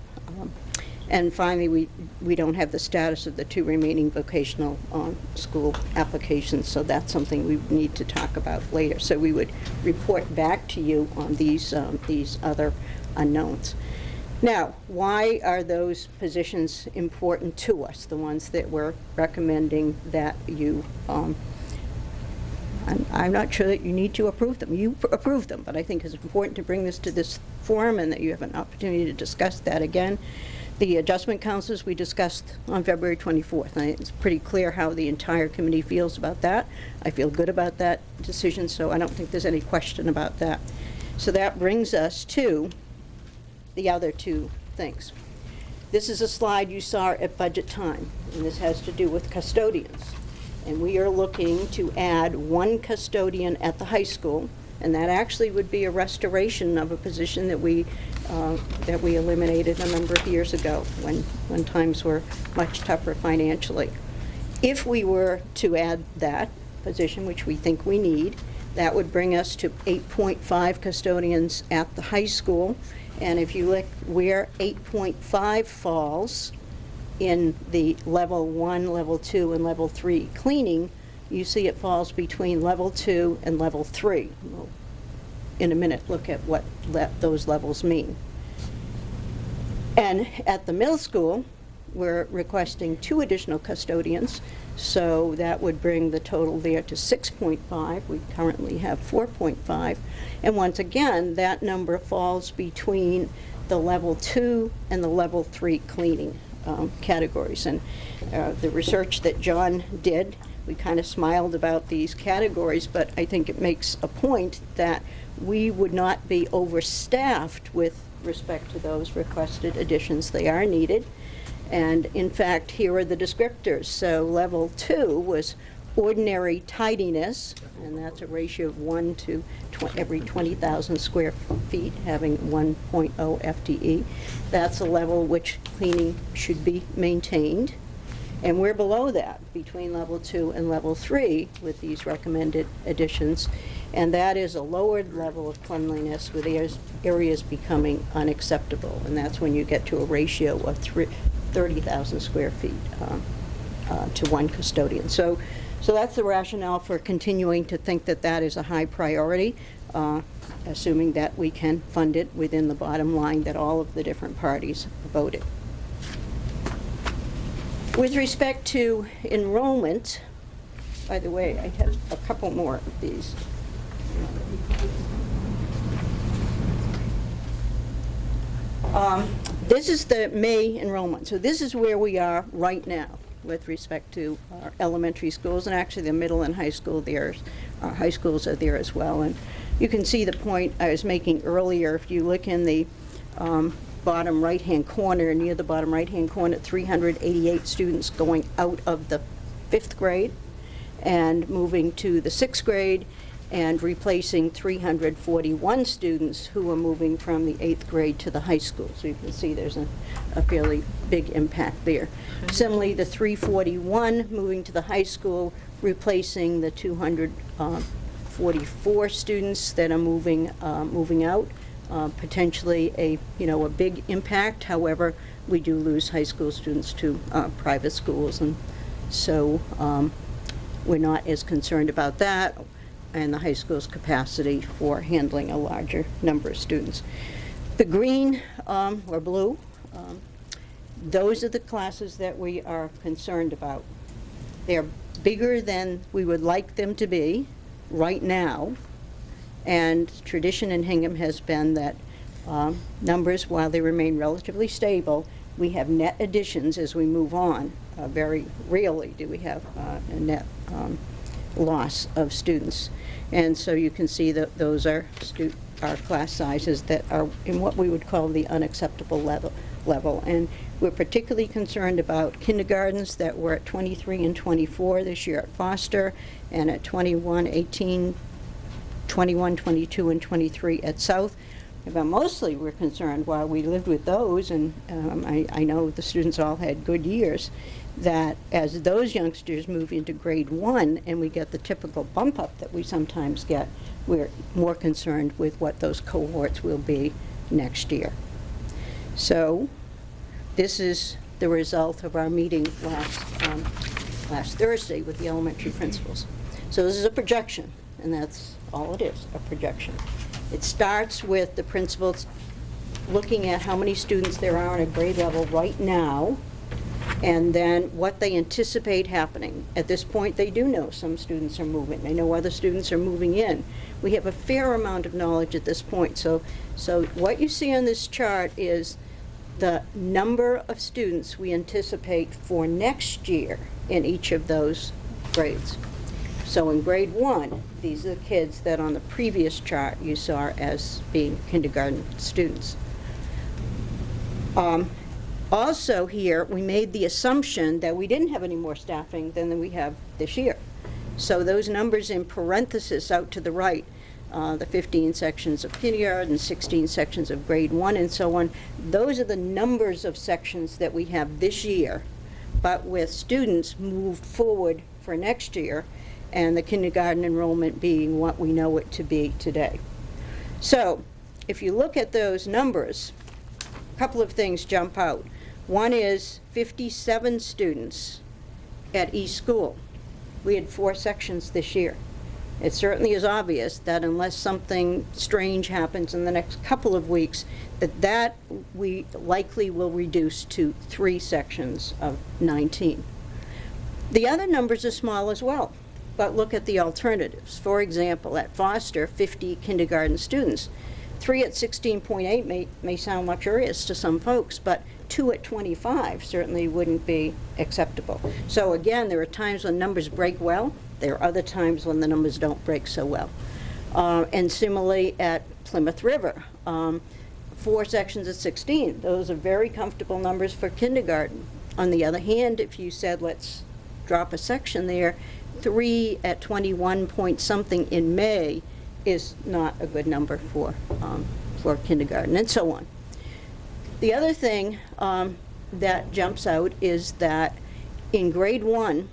And finally, we don't have the status of the 2 remaining vocational school applications, so that's something we need to talk about later. So we would report back to you on these other unknowns. Now, why are those positions important to us, the ones that we're recommending that you I'm not sure that you need to approve them. You approve them, but I think it's important to bring this to this forum and that you have an opportunity to discuss that again. The adjustment counselors we discussed on February 24th. And it's pretty clear how the entire committee feels about that. I feel good about that decision, so I don't think there's any question about that. So that brings us to the other two things. This is a slide you saw at budget time, and this has to do with custodians. And we are looking to add 1 custodian at the high school, and that actually would be a restoration of a position that we eliminated a number of years ago when times were much tougher financially. If we were to add that position, which we think we need, that would bring us to 8.5 custodians at the high school. And if you look where 8.5 falls in the level 1, level 2, and level 3 cleaning, you see it falls between level 2 and level 3. We'll, in a minute, look at what those levels mean. And at the middle school, we're requesting 2 additional custodians, so that would bring the total there to 6.5. We currently have 4.5. And once again, that number falls between the level 2 and the level 3 cleaning categories. And the research that John did, we kind of smiled about these categories, but I think it makes a point that we would not be overstaffed with respect to those requested additions. They are needed. And in fact, here are the descriptors. So level 2 was ordinary tidiness, and that's a ratio of 1 to every 20,000 square feet, having 1.0 FTE. That's a level which cleaning should be maintained. And we're below that between level 2 and level 3 with these recommended additions. And that is a lowered level of cleanliness with areas becoming unacceptable. And that's when you get to a ratio of 30,000 square feet to one custodian. So that's the rationale for continuing to think that that is a high priority, assuming that we can fund it within the bottom line that all of the different parties voted. With respect to enrollment, by the way, I have a couple more of these. This is the May enrollment. So this is where we are right now with respect to our elementary schools, and actually the middle and high school there, our high schools are there as well. And you can see the point I was making earlier. If you look in the bottom right-hand corner, near the bottom right-hand corner, 388 students going out of the 5th grade and moving to the 6th grade, and replacing 341 students who are moving from the 8th grade to the high school. So you can see there's a fairly big impact there. Similarly, the 341 moving to the high school, replacing the 244 students that are moving out. Potentially a big impact. However, we do lose high school students to private schools, and so we're not as concerned about that and the high school's capacity for handling a larger number of students. The green or blue, those are the classes that we are concerned about. They're bigger than we would like them to be right now. And tradition in Hingham has been that numbers, while they remain relatively stable, we have net additions as we move on. Very rarely do we have a net loss of students. And so you can see that those are class sizes that are in what we would call the unacceptable level. And we're particularly concerned about kindergartens that were at 23 and 24 this year at Foster, and at 21, 18, 21, 22, and 23 at South. But mostly we're concerned, while we lived with those, and I know the students all had good years, that as those youngsters move into grade 1 and we get the typical bump up that we sometimes get, we're more concerned with what those cohorts will be next year. So this is the result of our meeting last Thursday with the elementary principals. So this is a projection, and that's all it is, a projection. It starts with the principals looking at how many students there are in a grade level right now, and then what they anticipate happening. At this point, they do know some students are moving. They know other students are moving in. We have a fair amount of knowledge at this point. So what you see on this chart is the number of students we anticipate for next year in each of those grades. So in grade 1, these are the kids that on the previous chart you saw as being kindergarten students. Also here, we made the assumption that we didn't have any more staffing than we have this year. So those numbers in parentheses out to the right, the 15 sections of kindergarten, 16 sections of grade 1, and so on, those are the numbers of sections that we have this year, but with students moved forward for next year, and the kindergarten enrollment being what we know it to be today. So if you look at those numbers, a couple of things jump out. One is 57 students at each school. We had 4 sections this year. It certainly is obvious that unless something strange happens in the next couple of weeks, that we likely will reduce to 3 sections of 19. The other numbers are small as well, but look at the alternatives. For example, at Foster, 50 kindergarten students. 3 at 16.8 may sound luxurious to some folks, but 2 at 25 certainly wouldn't be acceptable. So again, there are times when numbers break well. There are other times when the numbers don't break so well. And similarly at Plymouth River, 4 sections at 16. Those are very comfortable numbers for kindergarten. On the other hand, if you said let's drop a section there, 3 at 21 point something in May is not a good number for kindergarten, and so on. The other thing that jumps out is that In grade 1,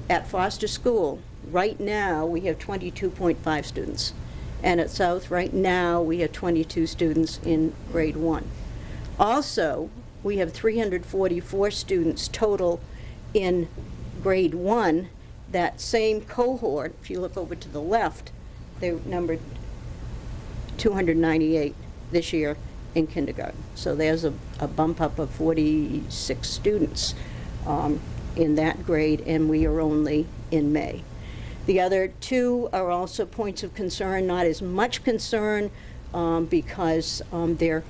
at Foster School, right now, we have 22.5 students. And at South, right now, we have 22 students in grade 1. Also, we have 344 students total in grade 1. That same cohort, if you look over to the left, they numbered 298 this year in kindergarten. So there's a bump up of 46 students in that grade, and we are only in May. The other two are also points of concern, not as much concern because they're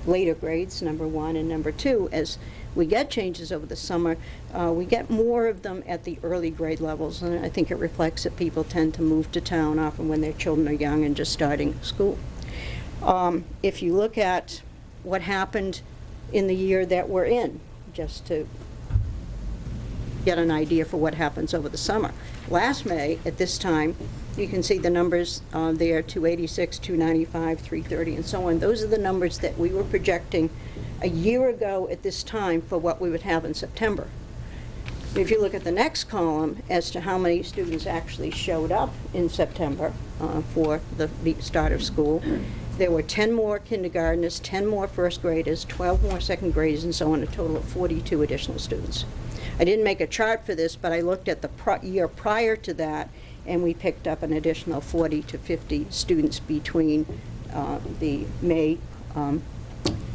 later grades, number 1 and number 2. As we get changes over the summer, we get more of them at the early grade levels, and I think it reflects that people tend to move to town often when their children are young and just starting school. If you look at what happened in the year that we're in, just to get an idea for what happens over the summer. Last May, at this time, you can see the numbers there, 286, 295, 330, and so on. Those are the numbers that we were projecting a year ago at this time for what we would have in September. If you look at the next column as to how many students actually showed up in September for the start of school, there were 10 more kindergartners, 10 more first graders, 12 more second graders, and so on, a total of 42 additional students. I didn't make a chart for this, but I looked at the year prior to that, and we picked up an additional 40 to 50 students between the May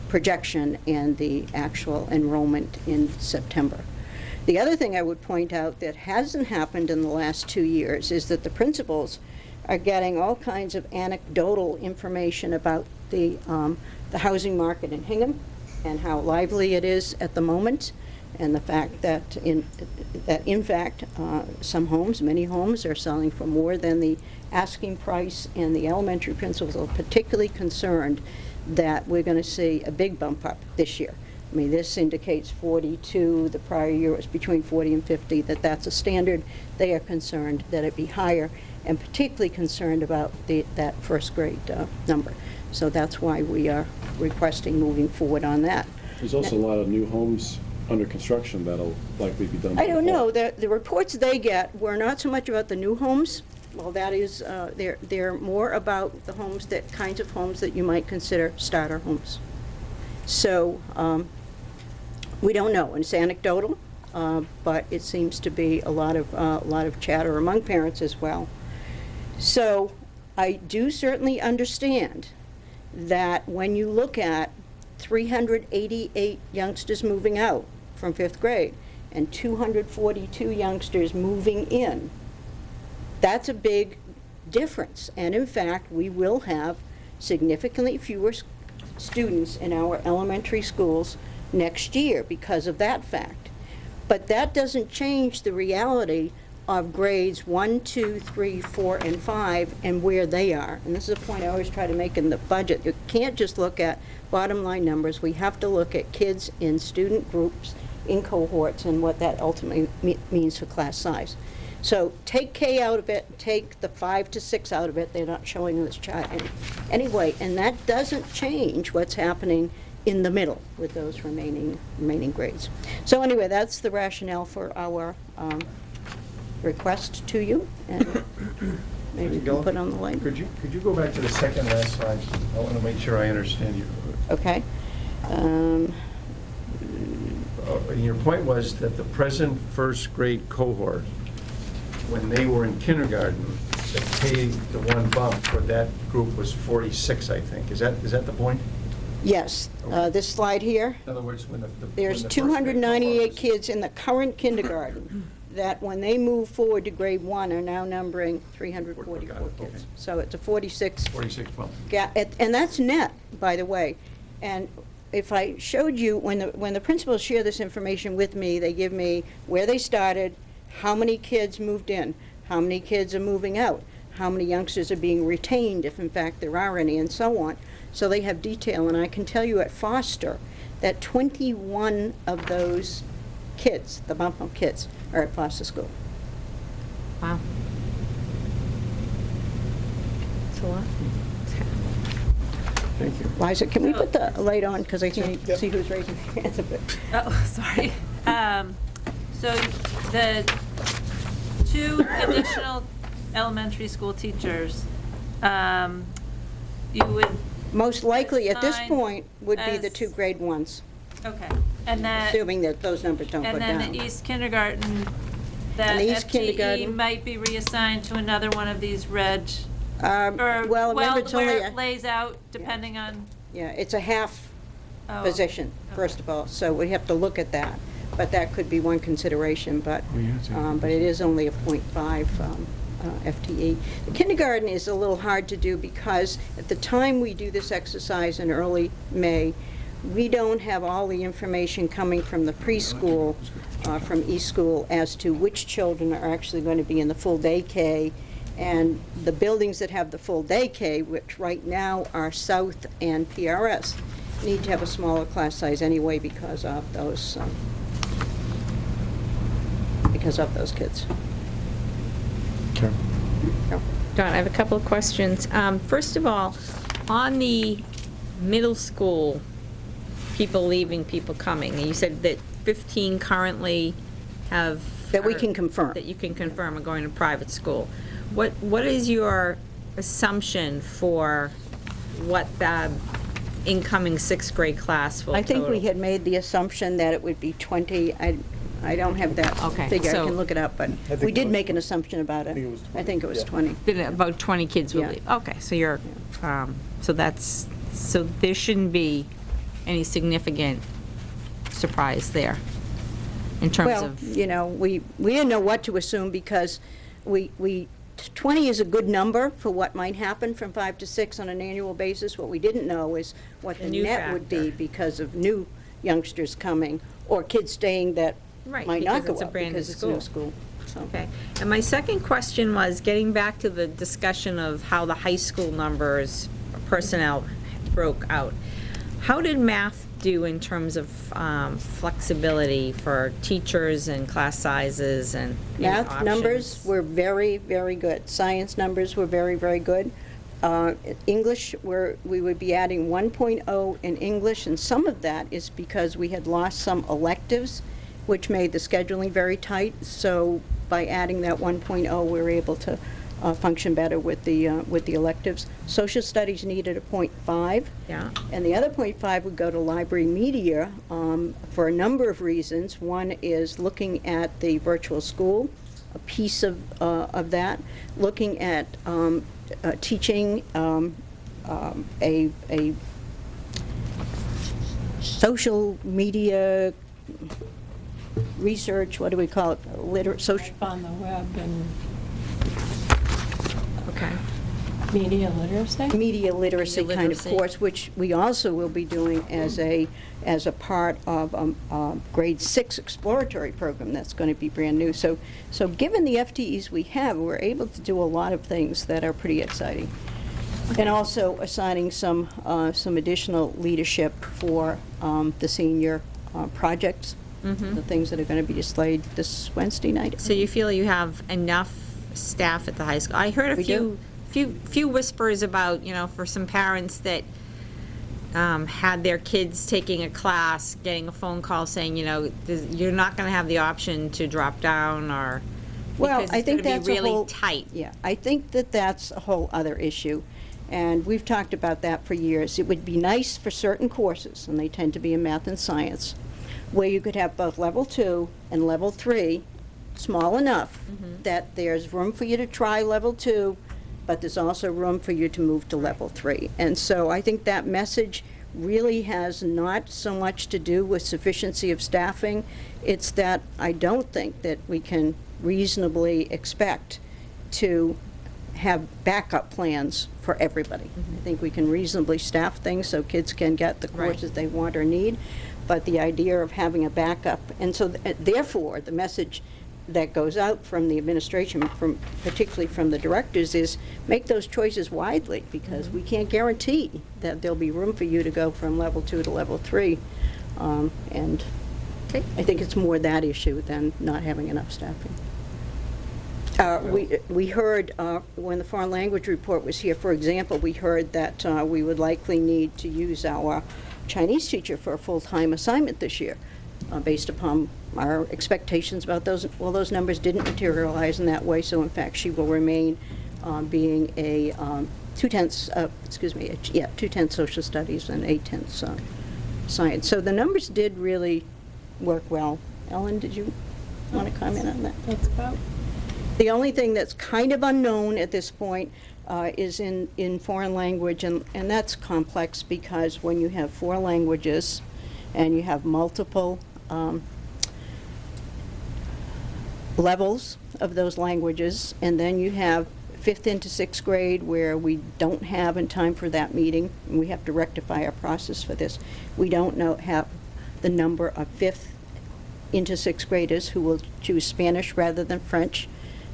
projection and the actual enrollment in September. The other thing I would point out that hasn't happened in the last 2 years is that the principals are getting all kinds of anecdotal information about the housing market in Hingham and how lively it is at the moment, and the fact that in fact some homes, many homes, are selling for more than the asking price, and the elementary principals are particularly concerned that we're going to see a big bump up this year. I mean, this indicates 42, the prior year was between 40 and 50, that's a standard. They are concerned that it be higher, and particularly concerned about that first grade number. So that's why we are requesting moving forward on that. There's also a lot of new homes under construction that'll likely be done. I don't know. The reports they get were not so much about the new homes. Well, that is, they're more about the homes, kinds of homes that you might consider starter homes. So we don't know. It's anecdotal, but it seems to be a lot of chatter among parents as well. So I do certainly understand that when you look at 388 youngsters moving out from 5th grade and 242 youngsters moving in, that's a big difference. And in fact, we will have significantly fewer students in our elementary schools next year because of that fact. But that doesn't change the reality of grades 1, 2, 3, 4, and 5 and where they are. And this is a point I always try to make in the budget. You can't just look at bottom line numbers. We have to look at kids in student groups, in cohorts, and what that ultimately means for class size. So take K out of it, take the 5 to 6 out of it. They're not showing in this chart anyway, and that doesn't change what's happening in the middle with those remaining grades. So anyway, that's the rationale for our request to you, and maybe you can put on the line. Could you go back to the second last slide? I want to make sure I understand you. Okay. And your point was that the present first grade cohort, when they were in kindergarten, the K-1 bump for that group was 46, I think. Is that the point? Yes. Okay. This slide here, In other words, there's 298 kids in the current kindergarten that when they move forward to grade 1 are now numbering 344 kids. Okay. So it's a 46 bump. and that's net, by the way. And if I showed you, when the principals share this information with me, they give me where they started, how many kids moved in, how many kids are moving out, how many youngsters are being retained, if in fact there are any, and so on. So they have detail, and I can tell you at Foster that 21 of those kids, the bump up kids, are at Foster School. Wow. That's a lot. Thank you. Liza, can we put the light on, because I can't Yep. see who's raising their hands a bit. Oh, sorry. So the 2 additional elementary school teachers, you would, Most likely, at this Assigned point, would be the as- 2 grade 1s, okay. And that, assuming that those numbers don't go and down. then the East Kindergarten, that And the East FTE kindergarten? might be reassigned to another one of these red, or, Well, remember, it's only, where it lays out, depending on, yeah, it's a half oh. position, first of all, so we have to look at that. But that could be one consideration, but it is only a .5 FTE. The kindergarten is a little hard to do because at the time we do this exercise in early May, we don't have all the information coming from the preschool, from East School, as to which children are actually going to be in the full day K. And the buildings that have the full day K, which right now are South and PRS, need to have a smaller class size anyway because of those kids. Karen? Dawn, I have a couple of questions. First of all, on the middle school, people leaving, people coming, and you said that 15 currently have... That we can confirm. That you can confirm are going to private school. What is your assumption for what the incoming 6th grade class will I think we total? had made the assumption that it would be 20. I don't have that Okay, figure. I so- can look it up, but we did make an assumption about it. I think it was 20. That about 20 kids will Yeah. leave. Okay, so you're, so there shouldn't be any significant surprise there in terms Well, of... you know, we didn't know what to assume because 20 is a good number for what might happen from 5 to 6 on an annual basis. What we didn't know is what The the new net would be factor. because of new youngsters coming or kids staying that Right, might not because go it's a up brand new because it's a new school. So. Okay. And my second question was, getting back to the discussion of how the high school numbers, personnel broke out. How did math do in terms of flexibility for teachers and class sizes and maybe Math numbers options? were very, very good. Science numbers were very, very good. English, we would be adding 1.0 in English, and some of that is because we had lost some electives, which made the scheduling very tight. So by adding that 1.0, we were able to function better with the electives. Social studies needed a 0.5. Yeah. And the other 0.5 would go to library media for a number of reasons. One is looking at the virtual school, a piece of that, looking at teaching a social media research, what do we call it? Social. On the web and Okay. media literacy? Media literacy Media kind of literacy. course, which we also will be doing as a part of a grade 6 exploratory program that's going to be brand new. So given the FTEs we have, we're able to do a lot of things that are pretty exciting. And also assigning some additional leadership for the senior projects, the things that are going to be displayed this Wednesday night. So you feel you have enough staff at the high school? I heard a We few whispers about, for some parents that had their kids taking a class, getting a phone call saying, you're not going to have the option to drop down or, Well, because I it's think going to that's be a really whole tight. Yeah, I think that's a whole other issue, and we've talked about that for years. It would be nice for certain courses, and they tend to be in math and science, where you could have both level 2 and level 3 small enough that there's room for you to try level 2, but there's also room for you to move to level 3. And so I think that message really has not so much to do with sufficiency of staffing. It's that I don't think that we can reasonably expect to have backup plans for everybody. I think we can reasonably staff things so kids can get the courses they want or need, but the idea of having a backup, and so therefore the message that goes out from the administration, particularly from the directors, is make those choices widely, because we can't guarantee that there'll be room for you to go from level 2 to level 3. And I think it's more that issue than not having enough staffing. We heard, when the foreign language report was here, for example, we heard that we would likely need to use our Chinese teacher for a full-time assignment this year, based upon our expectations about those. Well, those numbers didn't materialize in that way, so in fact, she will remain being a two-tenths social studies and 8/10 science. So the numbers did really work well. Ellen, did you want to comment on that? That's about. The only thing that's kind of unknown at this point is in foreign language, and that's complex because when you have 4 languages and you have multiple levels of those languages, and then you have 5th into 6th grade where we don't have in time for that meeting, and we have to rectify our process for this. We don't have the number of 5th into 6th graders who will choose Spanish rather than French.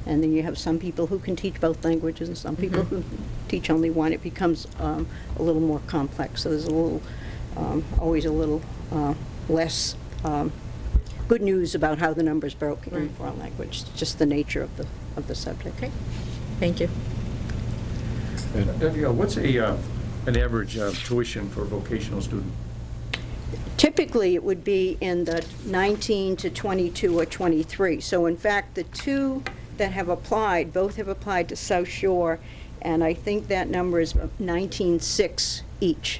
And then you have some people who can teach both languages and some people who teach only one. It becomes a little more complex. So there's a little, always a little less good news about how the numbers broke in foreign language. Just the nature of the subject. Okay. Thank you. What's an average tuition for a vocational student? Typically, it would be in the 19 to 22 or 23. So in fact, the 2 that have applied, both have applied to South Shore, and I think that number is 19.6 each,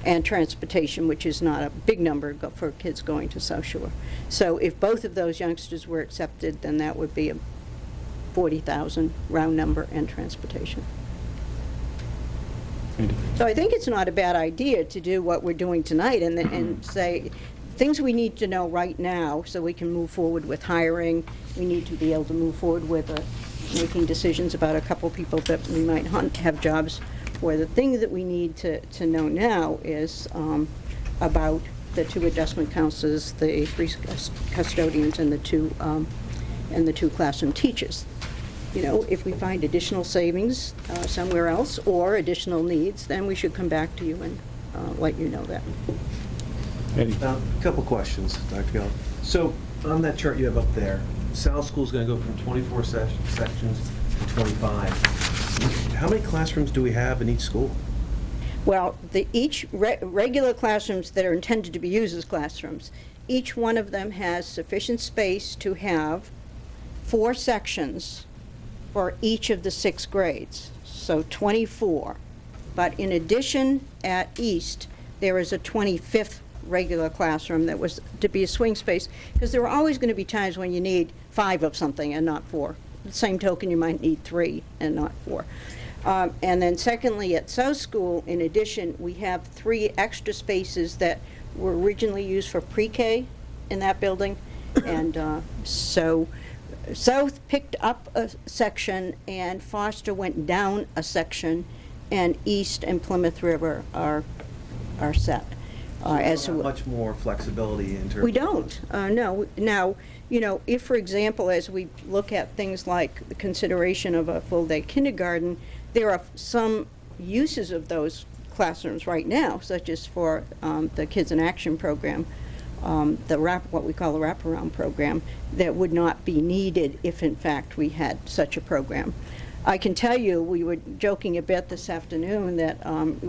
and transportation, which is not a big number for kids going to South Shore. So if both of those youngsters were accepted, then that would be a 40,000 round number and transportation. So I think it's not a bad idea to do what we're doing tonight and say, things we need to know right now so we can move forward with hiring. We need to be able to move forward with making decisions about a couple people that we might have jobs for. The thing that we need to know now is about the 2 adjustment counselors, the 3 custodians, and the 2 classroom teachers. You know, if we find additional savings somewhere else or additional needs, then we should come back to you and let you know that. Eddie? A couple questions, Dr. Geller. So on that chart you have up there, South School's going to go from 24 sections to 25. How many classrooms do we have in each school? Well, each regular classrooms that are intended to be used as classrooms, each one of them has sufficient space to have 4 sections for each of the 6 grades, so 24. But in addition, at East, there is a 25th regular classroom that was to be a swing space, because there are always going to be times when you need 5 of something and not 4. The same token, you might need 3 and not 4. And then secondly, at South School, in addition, we have 3 extra spaces that were originally used for pre-K in that building. And so South picked up a section and Foster went down a section, and East and Plymouth River are set. As So much more flexibility in terms we don't, no. Now, you know, if, for example, as we look at things like the consideration of a full-day kindergarten, there are some uses of those classrooms right now, such as for the Kids in Action program, what we call the wraparound program, that would not be needed if, in fact, we had such a program. I can tell you, we were joking a bit this afternoon that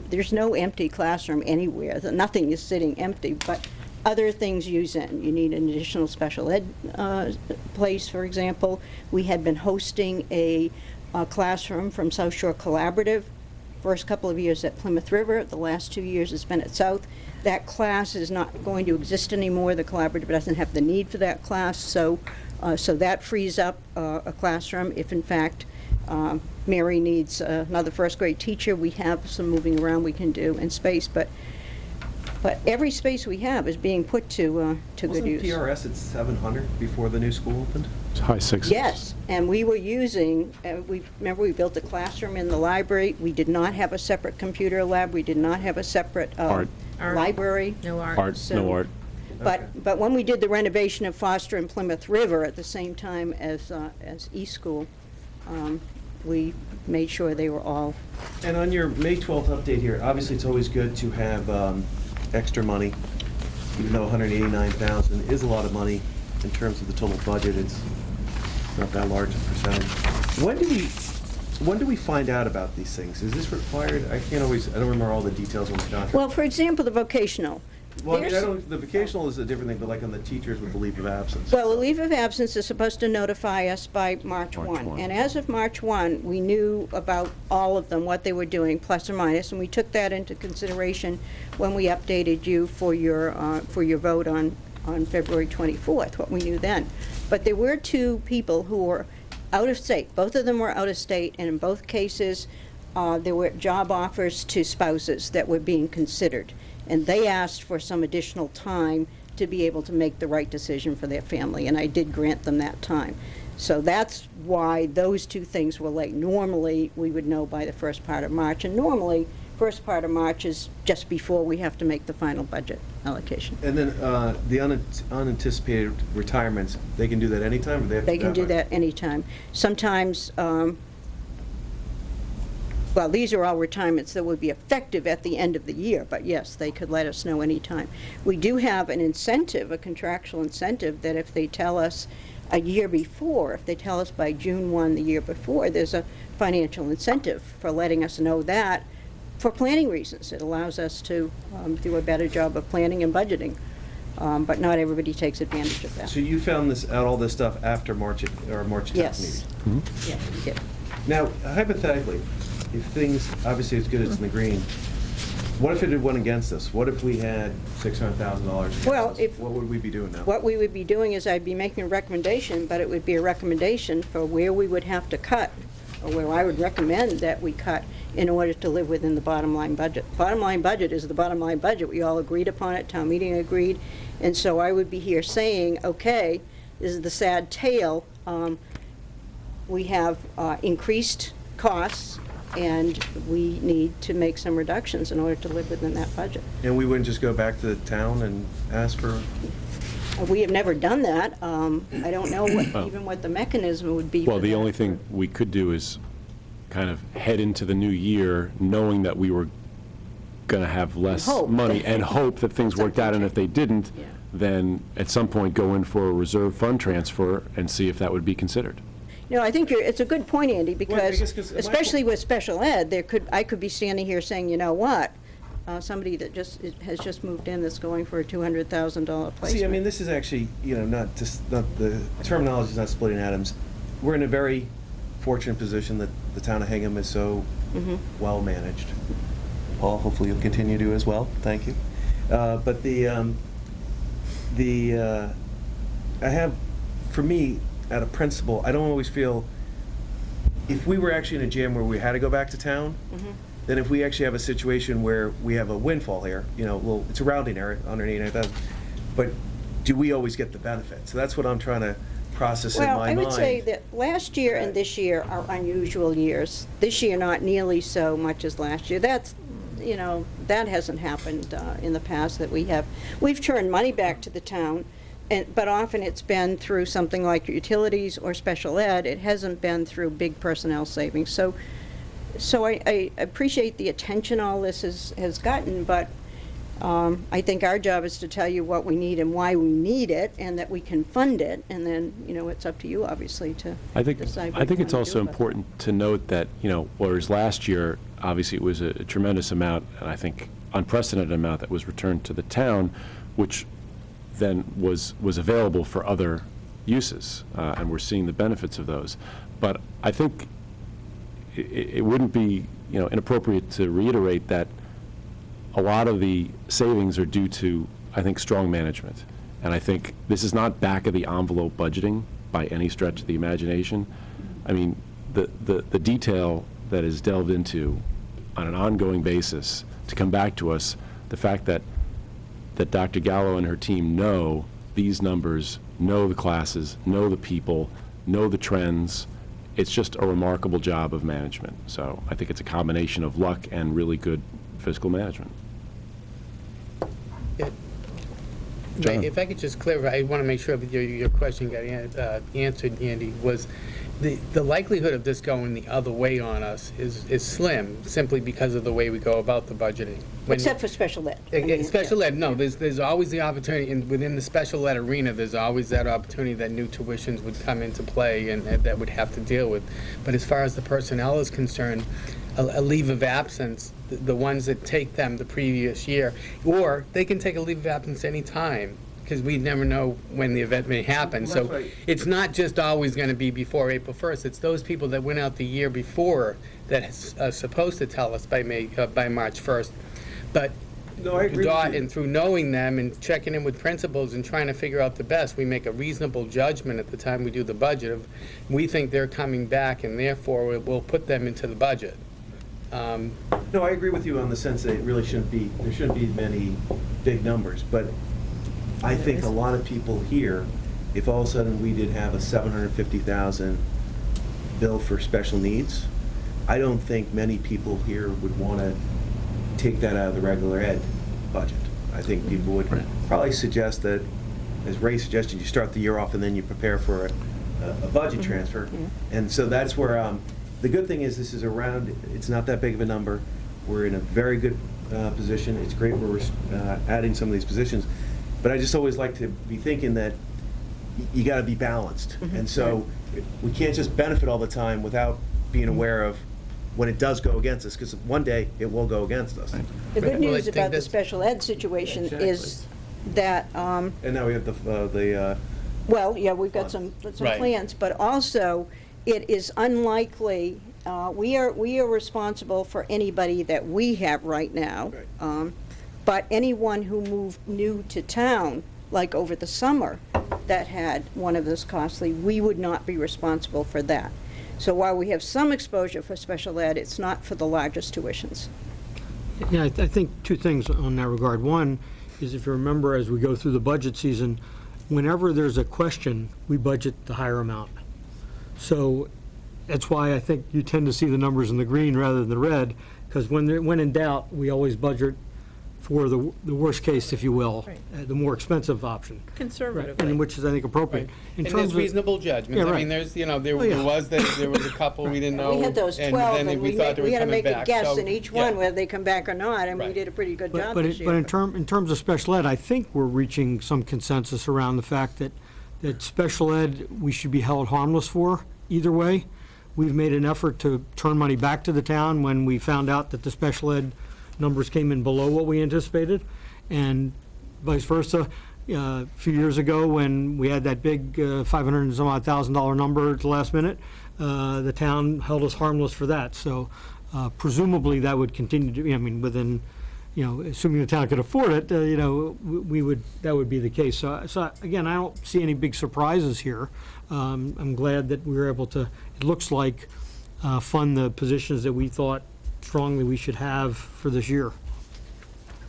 there's no empty classroom anywhere. That nothing is sitting empty, but other things use in. You need an additional special ed place, for example. We had been hosting a classroom from South Shore Collaborative. First couple of years at Plymouth River. The last 2 years it's been at South. That class is not going to exist anymore. The Collaborative doesn't have the need for that class, so that frees up a classroom if, in fact, Mary needs another first grade teacher. We have some moving around we can do in space, but every space we have is being put to good use. Wasn't PRS at 700 before the new school opened? It's high 6s. Yes, and we were using, remember we built a classroom in the library. We did not have a separate computer lab. We did not have a separate Art. library. No art. Art, no art. But when we did the renovation of Foster and Plymouth River at the same time as East School, we made sure they were all. And on your May 12th update here, obviously it's always good to have extra money, even though $189,000 is a lot of money in terms of the total budget. It's not that large a percentage. When do we find out about these things? Is this required? I don't remember all the details on the contract. Well, for example, the vocational. Well, I mean, There's- the vocational is a different thing, but like on the teachers with the leave of absence. Well, a leave of absence is supposed to notify us by March March 1. 1. And as of March 1, we knew about all of them, what they were doing, plus or minus, and we took that into consideration when we updated you for your vote on February 24th, what we knew then. But there were two people who were out of state. Both of them were out of state, and in both cases, there were job offers to spouses that were being considered. And they asked for some additional time to be able to make the right decision for their family, and I did grant them that time. So that's why those two things were late. Normally, we would know by the first part of March, and normally, first part of March is just before we have to make the final budget allocation. And then the unanticipated retirements, they can do that anytime, or they have to? They can do that anytime. Sometimes, well, these are all retirements that would be effective at the end of the year, but yes, they could let us know anytime. We do have an incentive, a contractual incentive, that if they tell us a year before, if they tell us by June 1 the year before, there's a financial incentive for letting us know that for planning reasons. It allows us to do a better job of planning and budgeting, but not everybody takes advantage of that. So you found all this stuff after March 10th Yes. meeting? Yeah, we did. Now, hypothetically, if things, obviously as good as in the green, what if it had went against us? What if we had $600,000 against Well, us? if- What would we be doing now? What we would be doing is I'd be making a recommendation, but it would be a recommendation for where we would have to cut, or where I would recommend that we cut in order to live within the bottom line budget. Bottom line budget is the bottom line budget. We all agreed upon it, town meeting agreed, and so I would be here saying, okay, this is the sad tale. We have increased costs, and we need to make some reductions in order to live within that budget. And we wouldn't just go back to the town and ask for? We have never done that. I don't know Well- even what the mechanism would be. Well, for the that. only thing we could do is kind of head into the new year knowing that we were going to have less Hope. money and hope that things worked out, and if they didn't, Yeah. then at some point go in for a reserve fund transfer and see if that would be considered. You know, I think it's a good point, Andy, Well, I guess because 'cause my especially with special ed, I could be standing here saying, you know what? Somebody that has just moved in that's going for a $200,000 placement. See, I mean, this is actually, not the terminology is not splitting atoms. We're in a very fortunate position that the town of Hingham is so well managed. Paul, hopefully you'll continue to as well. Thank you. But I have, for me, at a principle, I don't always feel, if we were actually in a jam where we had to go back to town, then if we actually have a situation where we have a windfall here, well, it's a rounding error, 189,000, but do we always get the benefit? So that's what I'm trying to process in my mind. Well, I would say that last year and this year are unusual years. This year, not nearly so much as last year. That's, that hasn't happened in the past that we have. We've turned money back to the town, but often it's been through something like utilities or special ed. It hasn't been through big personnel savings. So I appreciate the attention all this has gotten, but I think our job is to tell you what we need and why we need it, and that we can fund it, and then, it's up to you, obviously, to decide what I think you it's wanna also do about it. important to note that, whereas last year, obviously, it was a tremendous amount, and I think unprecedented amount that was returned to the town, which then was available for other uses, and we're seeing the benefits of those. But I think it wouldn't be, inappropriate to reiterate that a lot of the savings are due to, I think, strong management. And I think this is not back-of-the-envelope budgeting by any stretch of the imagination. I mean, the detail that is delved into on an ongoing basis to come back to us, the fact that Dr. Gallo and her team know these numbers, know the classes, know the people, know the trends. It's just a remarkable job of management. So I think it's a combination of luck and really good fiscal management. John? If I could just clarify, I want to make sure that your question got answered, Andy, was the likelihood of this going the other way on us is slim, simply because of the way we go about the budgeting. Except for special ed. Special ed, no, there's always the opportunity, and within the special ed arena, there's always that opportunity that new tuitions would come into play and that would have to deal with. But as far as the personnel is concerned, a leave of absence, the ones that take them the previous year, or they can take a leave of absence any time, because we never know when the event may happen. So That's right. it's not just always going to be before April 1st. It's those people that went out the year before that are supposed to tell us by March 1st. But No, I agree with you. and through knowing them and checking in with principals and trying to figure out the best, we make a reasonable judgment at the time we do the budget of, we think they're coming back, and therefore we'll put them into the budget. No, I agree with you on the sense that it really shouldn't be, there shouldn't be many big numbers, but I think a lot of people here, if all of a sudden we did have a $750,000 bill for special needs, I don't think many people here would want to take that out of the regular ed budget. I think people would probably suggest that, as Ray suggested, you start the year off and then you prepare for a budget transfer. And so that's where, the good thing is this is around, it's not that big of a number. We're in a very good position. It's great we're adding some of these positions. But I just always like to be thinking that you got to be balanced. And so we can't just benefit all the time without being aware of when it does go against us, because one day it will go against us. The good Well, I news think about the that's- special ed situation is that, And now we have the well, yeah, we've got some Right. plans, but also, it is unlikely, we are responsible for anybody that we have right now. But anyone who moved new to town, like over the summer, that had one of this costly, we would not be responsible for that. So while we have some exposure for special ed, it's not for the largest tuitions. Yeah, I think two things on that regard. One is, if you remember, as we go through the budget season, whenever there's a question, we budget the higher amount. So that's why I think you tend to see the numbers in the green rather than the red, because when in doubt, we always budget for the worst case, if you will, the more expensive option. Conservatively. And which is, I think, appropriate. In And terms there's of- reasonable judgments. Yeah, I right. mean, there's, there Oh, yeah. there was a couple we didn't know. We had those 12, then and we thought they were we had to coming make a back. guess So, in each yeah. one, whether they come back or not, and we Right. did a pretty good job But this year. in terms of special ed, I think we're reaching some consensus around the fact that special ed, we should be held harmless for, either way. We've made an effort to turn money back to the town when we found out that the special ed numbers came in below what we anticipated, and vice versa. A few years ago, when we had that big $500 and some odd thousand number at the last minute, the town held us harmless for that. So presumably, that would continue to be, I mean, within, assuming the town could afford it, that would be the case. So again, I don't see any big surprises here. I'm glad that we were able to, it looks like, fund the positions that we thought strongly we should have for this year.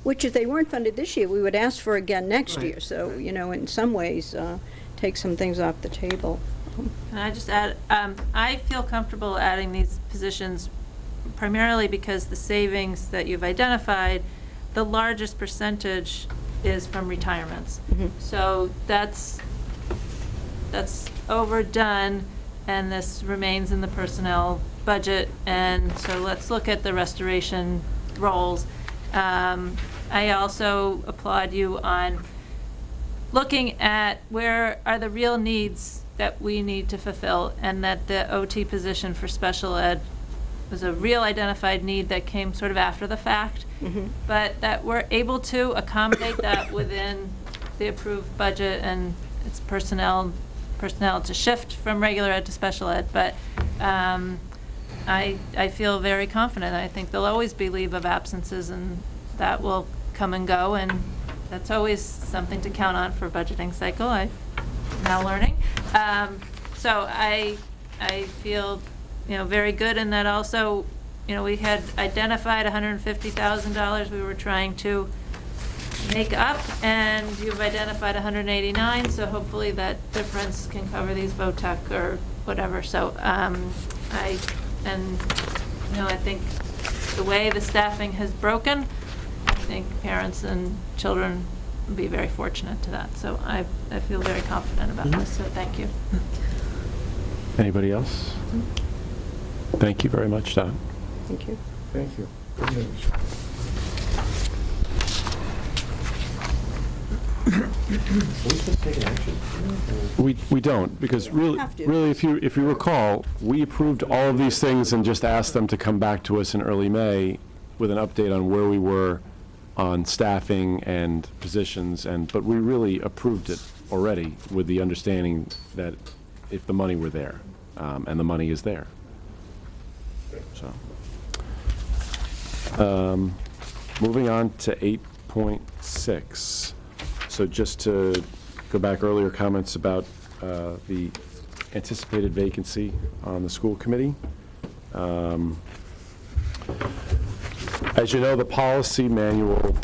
Which, if they weren't funded this year, we would ask for again next Right. year. So, in some ways, take some things off the table. Can I just add, I feel comfortable adding these positions primarily because the savings that you've identified, the largest percentage is from retirements. So that's overdone, and this remains in the personnel budget, and so let's look at the restoration roles. I also applaud you on looking at where are the real needs that we need to fulfill, and that the OT position for special ed was a real identified need that came sort of after the fact, but that we're able to accommodate that within the approved budget, and it's personnel to shift from regular ed to special ed, but I feel very confident. I think there'll always be leave of absences, and that will come and go, and that's always something to count on for budgeting cycle. I'm now learning. So I feel, very good, and that also, we had identified $150,000 we were trying to make up, and you've identified 189, so hopefully that difference can cover these VOTEC or whatever. So I think the way the staffing has broken, I think parents and children will be very fortunate to that. So I feel very confident about this, so thank you. Anybody else? Thank you very much, Don. Thank you. Thank you. Good news. Are we supposed to take an action? We don't, because really, Have to. really, if you recall, we approved all of these things and just asked them to come back to us in early May with an update on where we were on staffing and positions, but we really approved it already with the understanding that if the money were there, and the money is there. So, moving on to 8.6. So just to go back, earlier comments about the anticipated vacancy on the school committee. As you know, the policy manual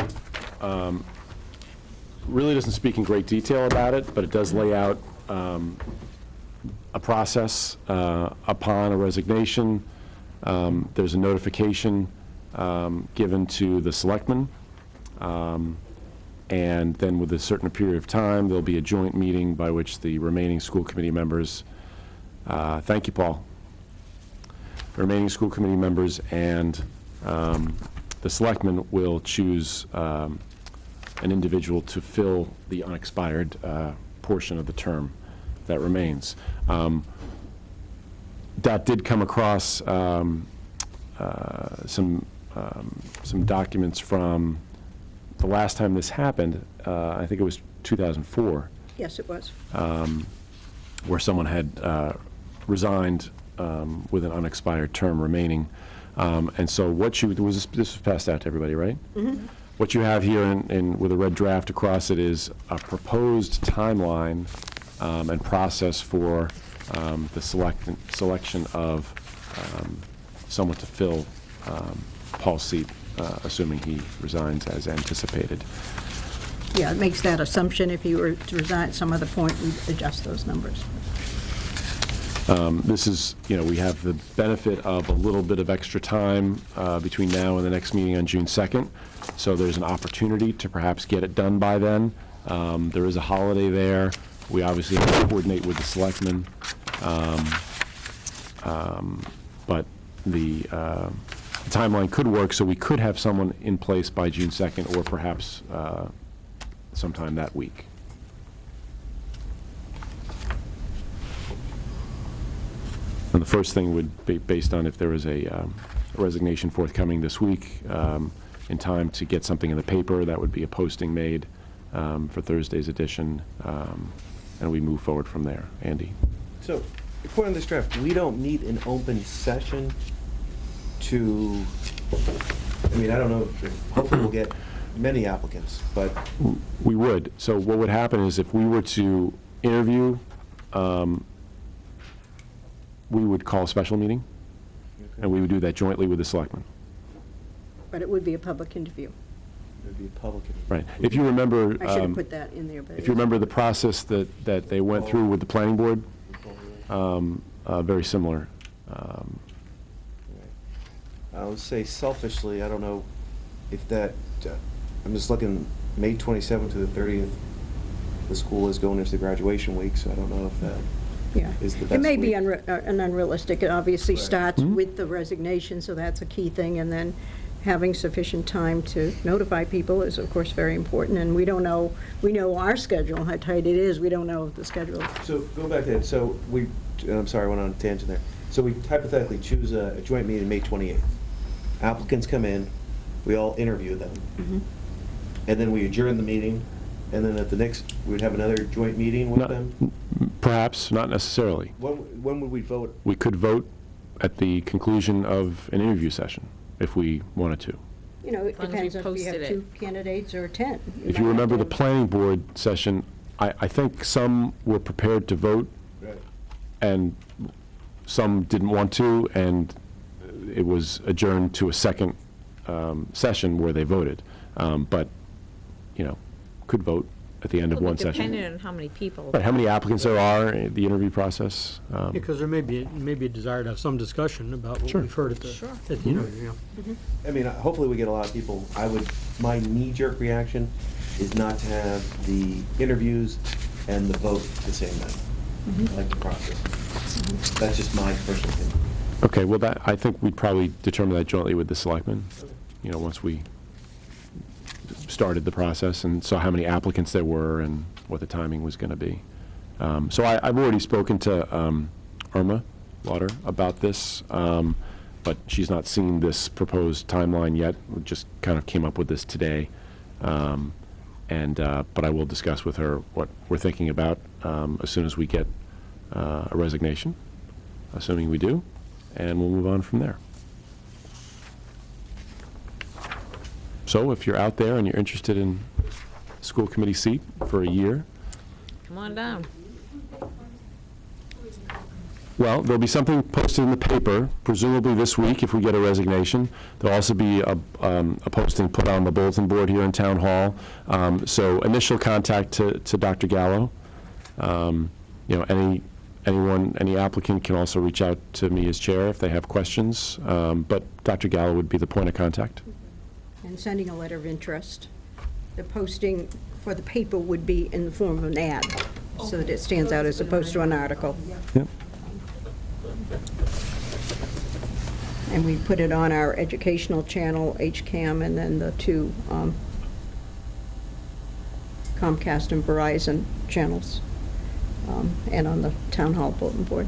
really doesn't speak in great detail about it, but it does lay out a process upon a resignation. There's a notification given to the selectmen. And then with a certain period of time, there'll be a joint meeting by which the remaining school committee members, thank you, Paul, the remaining school committee members and the selectmen will choose an individual to fill the unexpired portion of the term that remains. That did come across some documents from the last time this happened. I think it was 2004. Yes, it was. Where someone had resigned with an unexpired term remaining. And so what this was passed out to everybody, right? Mm-hmm. What you have here with a red draft across it is a proposed timeline and process for the selection of someone to fill Paul's seat, assuming he resigns as anticipated. Yeah, it makes that assumption. If he were to resign at some other point, we'd adjust those numbers. This is, we have the benefit of a little bit of extra time between now and the next meeting on June 2nd, so there's an opportunity to perhaps get it done by then. There is a holiday there. We obviously have to coordinate with the selectmen, but the timeline could work, so we could have someone in place by June 2nd or perhaps sometime that week. And the first thing would be based on if there is a resignation forthcoming this week, in time to get something in the paper. That would be a posting made for Thursday's edition, and we move forward from there. Andy? So, according to this draft, we don't need an open session to, I don't know, hopefully we'll get many applicants, but. We would. So what would happen is if we were to interview, we would call a special meeting, and we would do that jointly with the selectmen. But it would be a public interview. It would be a public interview. Right. If you remember, I should have put that in there, but. if you remember the process that they went through with the planning board, very similar. I would say selfishly, I don't know if that, I'm just looking, May 27th to the 30th, the school is going into the graduation week, so I don't know if that Yeah. is the best It may be week. an unrealistic. It obviously Right. starts with the resignation, so that's a key thing, and then having sufficient time to notify people is, of course, very important, and we don't know, we know our schedule, how tight it is, we don't know the schedule. So, go back to that, so I'm sorry, I went on a tangent there. So we hypothetically choose a joint meeting May 28th. Applicants come in, we all interview them, and then we adjourn the meeting, and then at the next, we'd have another joint meeting with Not- them? Perhaps, not necessarily. When would we vote? We could vote at the conclusion of an interview session, if we wanted to. You know, it As long as we depends if you have posted it. 2 candidates or 10. If you remember the planning board session, I think some were prepared to vote, Right. and some didn't want to, and it was adjourned to a second session where they voted. But, could vote at the end of one session. Depending on how many people. Right, how many applicants there are in the interview process? Because there may be a desire to have some discussion about what Sure. we've heard at the interview. Hopefully we get a lot of people. My knee-jerk reaction is not to have the interviews and the vote the same night. I like the process. That's just my personal opinion. Okay, well, I think we'd probably determine that jointly with the selectmen, once we started the process and saw how many applicants there were and what the timing was going to be. So I've already spoken to Irma Lauder about this, but she's not seen this proposed timeline yet. We just kind of came up with this today. But I will discuss with her what we're thinking about as soon as we get a resignation, assuming we do, and we'll move on from there. So if you're out there and you're interested in a school committee seat for a year, Come on down. well, there'll be something posted in the paper, presumably this week if we get a resignation. There'll also be a posting put on the bulletin board here in Town Hall. So initial contact to Dr. Gallo. Any applicant can also reach out to me as chair if they have questions. But Dr. Gallo would be the point of contact. And sending a letter of interest. The posting for the paper would be in the form of an ad, so that it stands out as opposed to an article. Yep. And we put it on our educational channel, HCAM, and then the two Comcast and Verizon channels, and on the town hall bulletin board.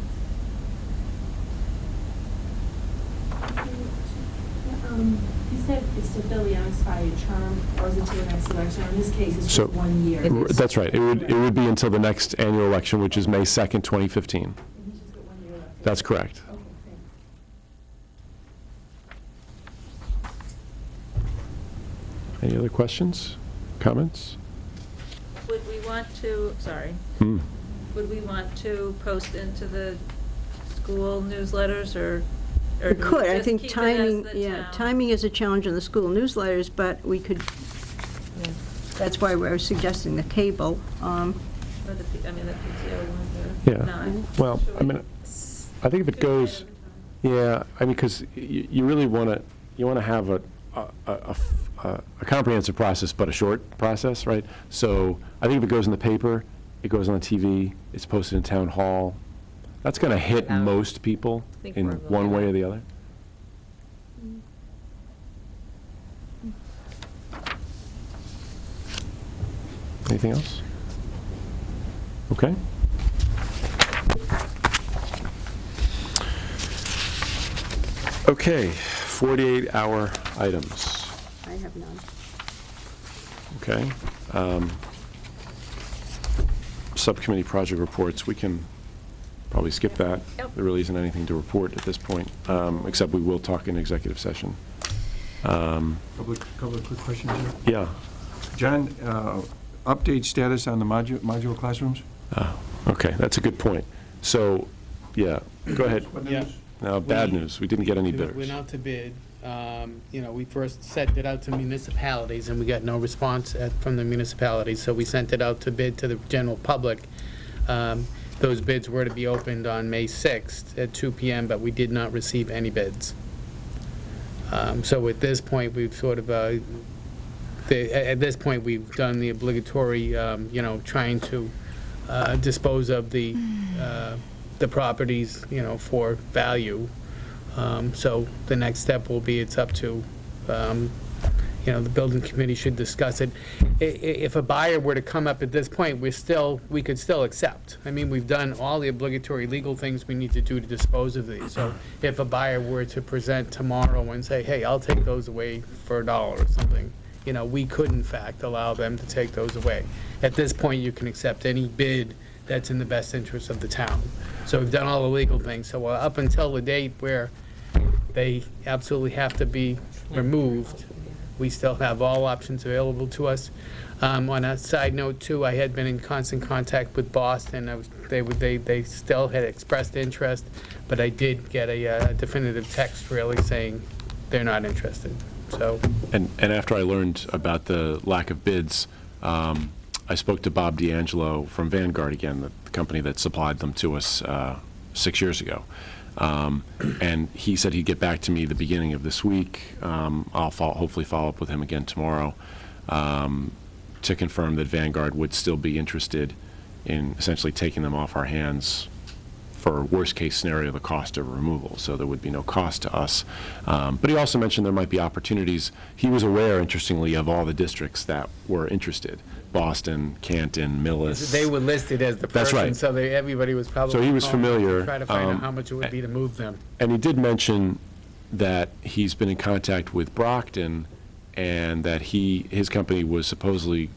You said it's to fill the unexpired term, or is it to the next election? In this case, it's So- just 1 year. That's right. It would be until the next annual election, which is May 2nd, 2015. And he's just got 1 year left. That's correct. Okay, thanks. Any other questions, comments? Would we want to, would we want to post into the school newsletters, or We do we could, I just think keep it as timing, the yeah, town? timing is a challenge in the school newsletters, but we could, that's why we're suggesting the cable. Or the PTO ones, Yeah. or not? Well, Should I we- mean, I think if it goes, yeah, I mean, because you really want to have a comprehensive process, but a short process, right? So I think if it goes in the paper, it goes on TV, it's posted in town hall, that's going to hit Yeah. most people think in we're one going way to- or the other. Anything else? Okay. Okay, 48-hour items. I have none. Okay. Subcommittee project reports, we can probably skip that. Yep. There really isn't anything to report at this point, except we will talk in executive session. Couple of quick questions here. Yeah. John, update status on the modular classrooms? Okay, that's a good point. So, yeah, go ahead. What Yeah. news? Now, bad news, we didn't get any We bidders. went out to bid. We first sent it out to municipalities, and we got no response from the municipalities, so we sent it out to bid to the general public. Those bids were to be opened on May 6th at 2 PM, but we did not receive any bids. So at this point, we've sort of, at this point, we've done the obligatory, trying to dispose of the properties, for value. So the next step will be, it's up to, the building committee should discuss it. If a buyer were to come up at this point, we could still accept. I mean, we've done all the obligatory legal things we need to do to dispose of these. So if a buyer were to present tomorrow and say, hey, I'll take those away for $1 or something, we could in fact allow them to take those away. At this point, you can accept any bid that's in the best interest of the town. So we've done all the legal things. So up until the date where they absolutely have to be removed, we still have all options available to us. On a side note too, I had been in constant contact with Boston. They still had expressed interest, but I did get a definitive text really saying they're not interested. So, And after I learned about the lack of bids, I spoke to Bob D'Angelo from Vanguard again, the company that supplied them to us 6 years ago. And he said he'd get back to me the beginning of this week. I'll hopefully follow up with him again tomorrow to confirm that Vanguard would still be interested in essentially taking them off our hands for worst-case scenario, the cost of removal, so there would be no cost to us. But he also mentioned there might be opportunities. He was aware, interestingly, of all the districts that were interested: Boston, Canton, Millis. They were listed as the person. That's right. So everybody was probably. So he was calling to familiar, Try to find out how much it would be to move them. And he did mention that he's been in contact with Brockton, and that his company was supposedly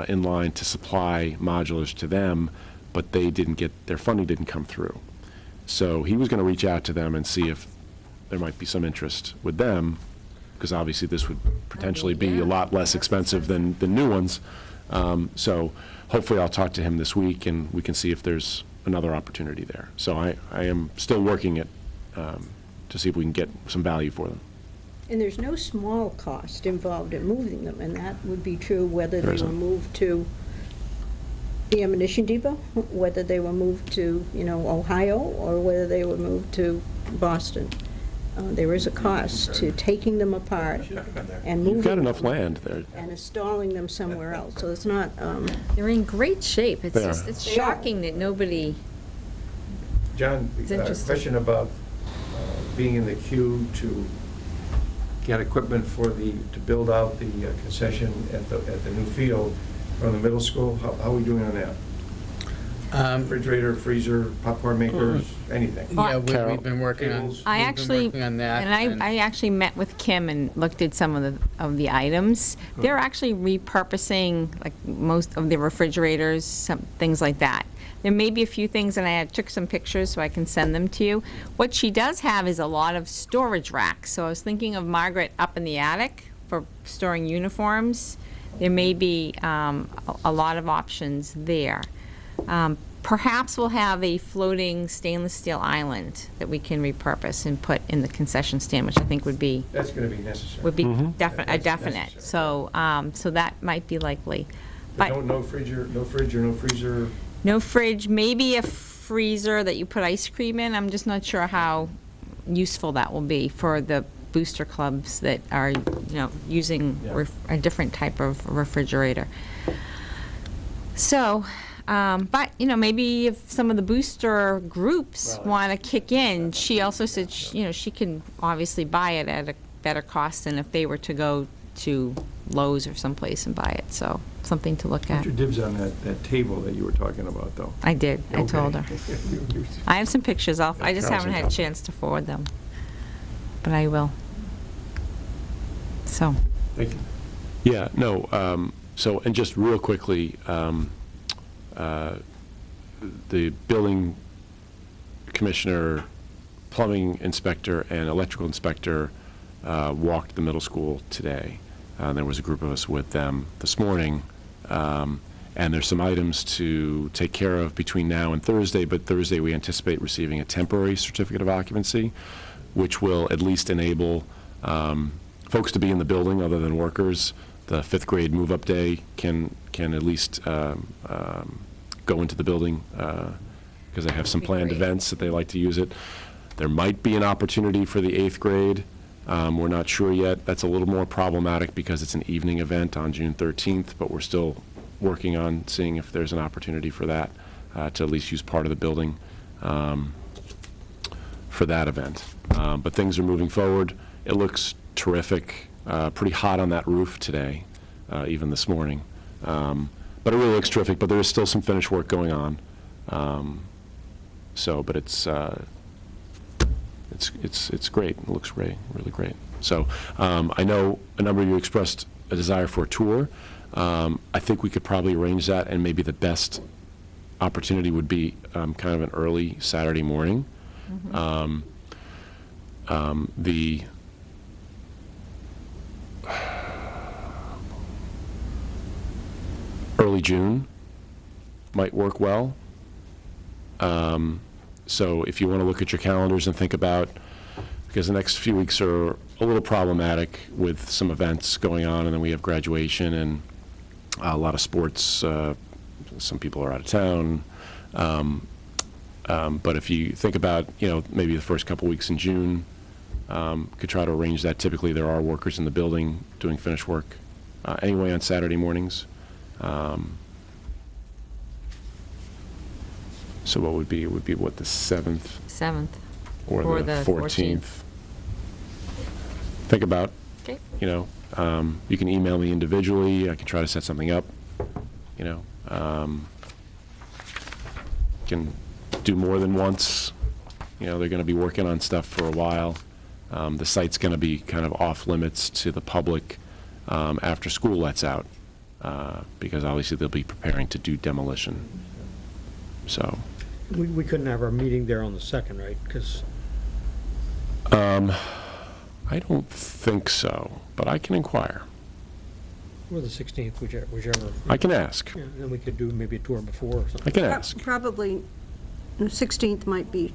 in line to supply modulars to them, but their funding didn't come through. So he was going to reach out to them and see if there might be some interest with them, because obviously this would potentially be a lot less expensive than the new ones. So hopefully I'll talk to him this week, and we can see if there's another opportunity there. So I am still working it to see if we can get some value for them. And there's no small cost involved in moving them, and that would be true whether There they were isn't. moved to the ammunition depot, whether they were moved to, Ohio, or whether they were moved to Boston. There is a cost to taking them apart and moving You've got enough them land there. and installing them somewhere else. So it's not, They're in great shape. It's They are. just, it's shocking that nobody, John, It's interesting. question about being in the queue to get equipment to build out the concession at the new field from the middle school. How are we doing on that? Refrigerator, freezer, popcorn makers, anything? Yeah, Carol. we've been working on. Tables. I we've been actually, working on that, and I actually met with Kim and looked at some of the items. They're actually repurposing, like, most of the refrigerators, some things like that. There may be a few things, and I took some pictures so I can send them to you. What she does have is a lot of storage racks. So I was thinking of Margaret up in the attic for storing uniforms. There may be a lot of options there. Perhaps we'll have a floating stainless steel island that we can repurpose and put in the concession stand, which I think would be That's going to be necessary. a That's definite. necessary. So that might be likely. But But no fridge or no freezer? no fridge, maybe a freezer that you put ice cream in. I'm just not sure how useful that will be for the booster clubs that are, using Yeah. a different type of refrigerator. So, but, maybe if some of the booster groups want to kick in, she also said, she can obviously buy it at a better cost than if they were to go to Lowe's or someplace and buy it. So, something to look at. What's your dibs on that table that you were talking about, though? I did. I told her. Okay. I have some pictures. I just Carol's haven't in had a copy. chance to forward them. But I will. So, Thank you. Yeah, no, so, and just real quickly, the building commissioner, plumbing inspector, and electrical inspector walked the middle school today. There was a group of us with them this morning, and there's some items to take care of between now and Thursday, but Thursday we anticipate receiving a temporary certificate of occupancy, which will at least enable folks to be in the building other than workers. The fifth grade move-up day can at least go into the building because they have some planned events that they like to use it. There might be an opportunity for the eighth grade. We're not sure yet. That's a little more problematic because it's an evening event on June 13th, but we're still working on seeing if there's an opportunity for that, to at least use part of the building for that event. But things are moving forward. It looks terrific. Pretty hot on that roof today, even this morning. But it really looks terrific, but there is still some finish work going on. But it's great. It looks great, really great. So I know a number of you expressed a desire for a tour. I think we could probably arrange that, and maybe the best opportunity would be kind of an early Saturday morning. The early June might work well. So if you want to look at your calendars and think about, because the next few weeks are a little problematic with some events going on, and then we have graduation and a lot of sports. Some people are out of town. But if you think about, maybe the first couple weeks in June, could try to arrange that. Typically, there are workers in the building doing finish work anyway on So what would be, it would be what, the 7th 7th. or Or the the 14th? Think about, Okay. you know, you can email me individually, I can try to set something up, you know. Can do more than once, you know, they're going to be working on stuff for a while. The site's going to be kind of off limits to the public after school lets out, because obviously they'll be preparing to do demolition. So, We couldn't have our meeting there on the 2nd, right? Because I don't think so, but I can inquire. or the 16th, whichever. I can ask. Yeah, and then we could do maybe a tour before or I something. can ask. Probably, the 16th might be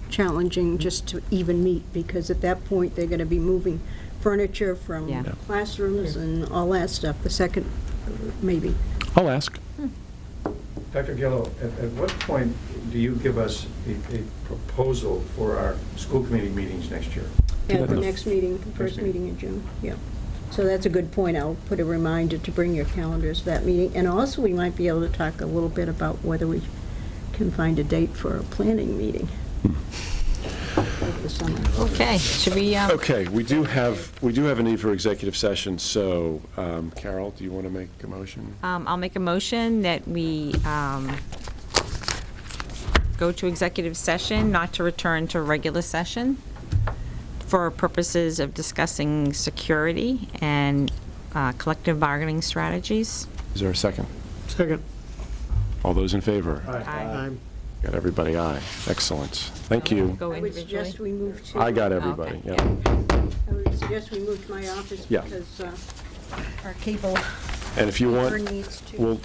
challenging just to even meet, because at that point, they're going to be moving furniture from Yeah. Yeah. classrooms and all that stuff. The 2nd, maybe. I'll ask. Dr. Gillo, at what point do you give us a proposal for our school committee meetings next year? Do that At the in the next meeting, the first meeting in June, yeah. So that's a good point. I'll put a reminder to bring your calendars to that meeting. And also, we might be able to talk a little bit about whether we can find a date for a planning meeting over the summer. Okay, should we, Okay, we do have a need for executive session, so Carol, do you want to make a motion? I'll make a motion that we go to executive session, not to return to regular session, for purposes of discussing security and collective bargaining strategies. Is there a second? Second. All those in favor? Aye. Got everybody aye. Excellent. Thank you. Go I would individually. suggest we move to... I got everybody, Okay. yeah. I would suggest we move to my office Yeah. because our cable And if you want, needs to...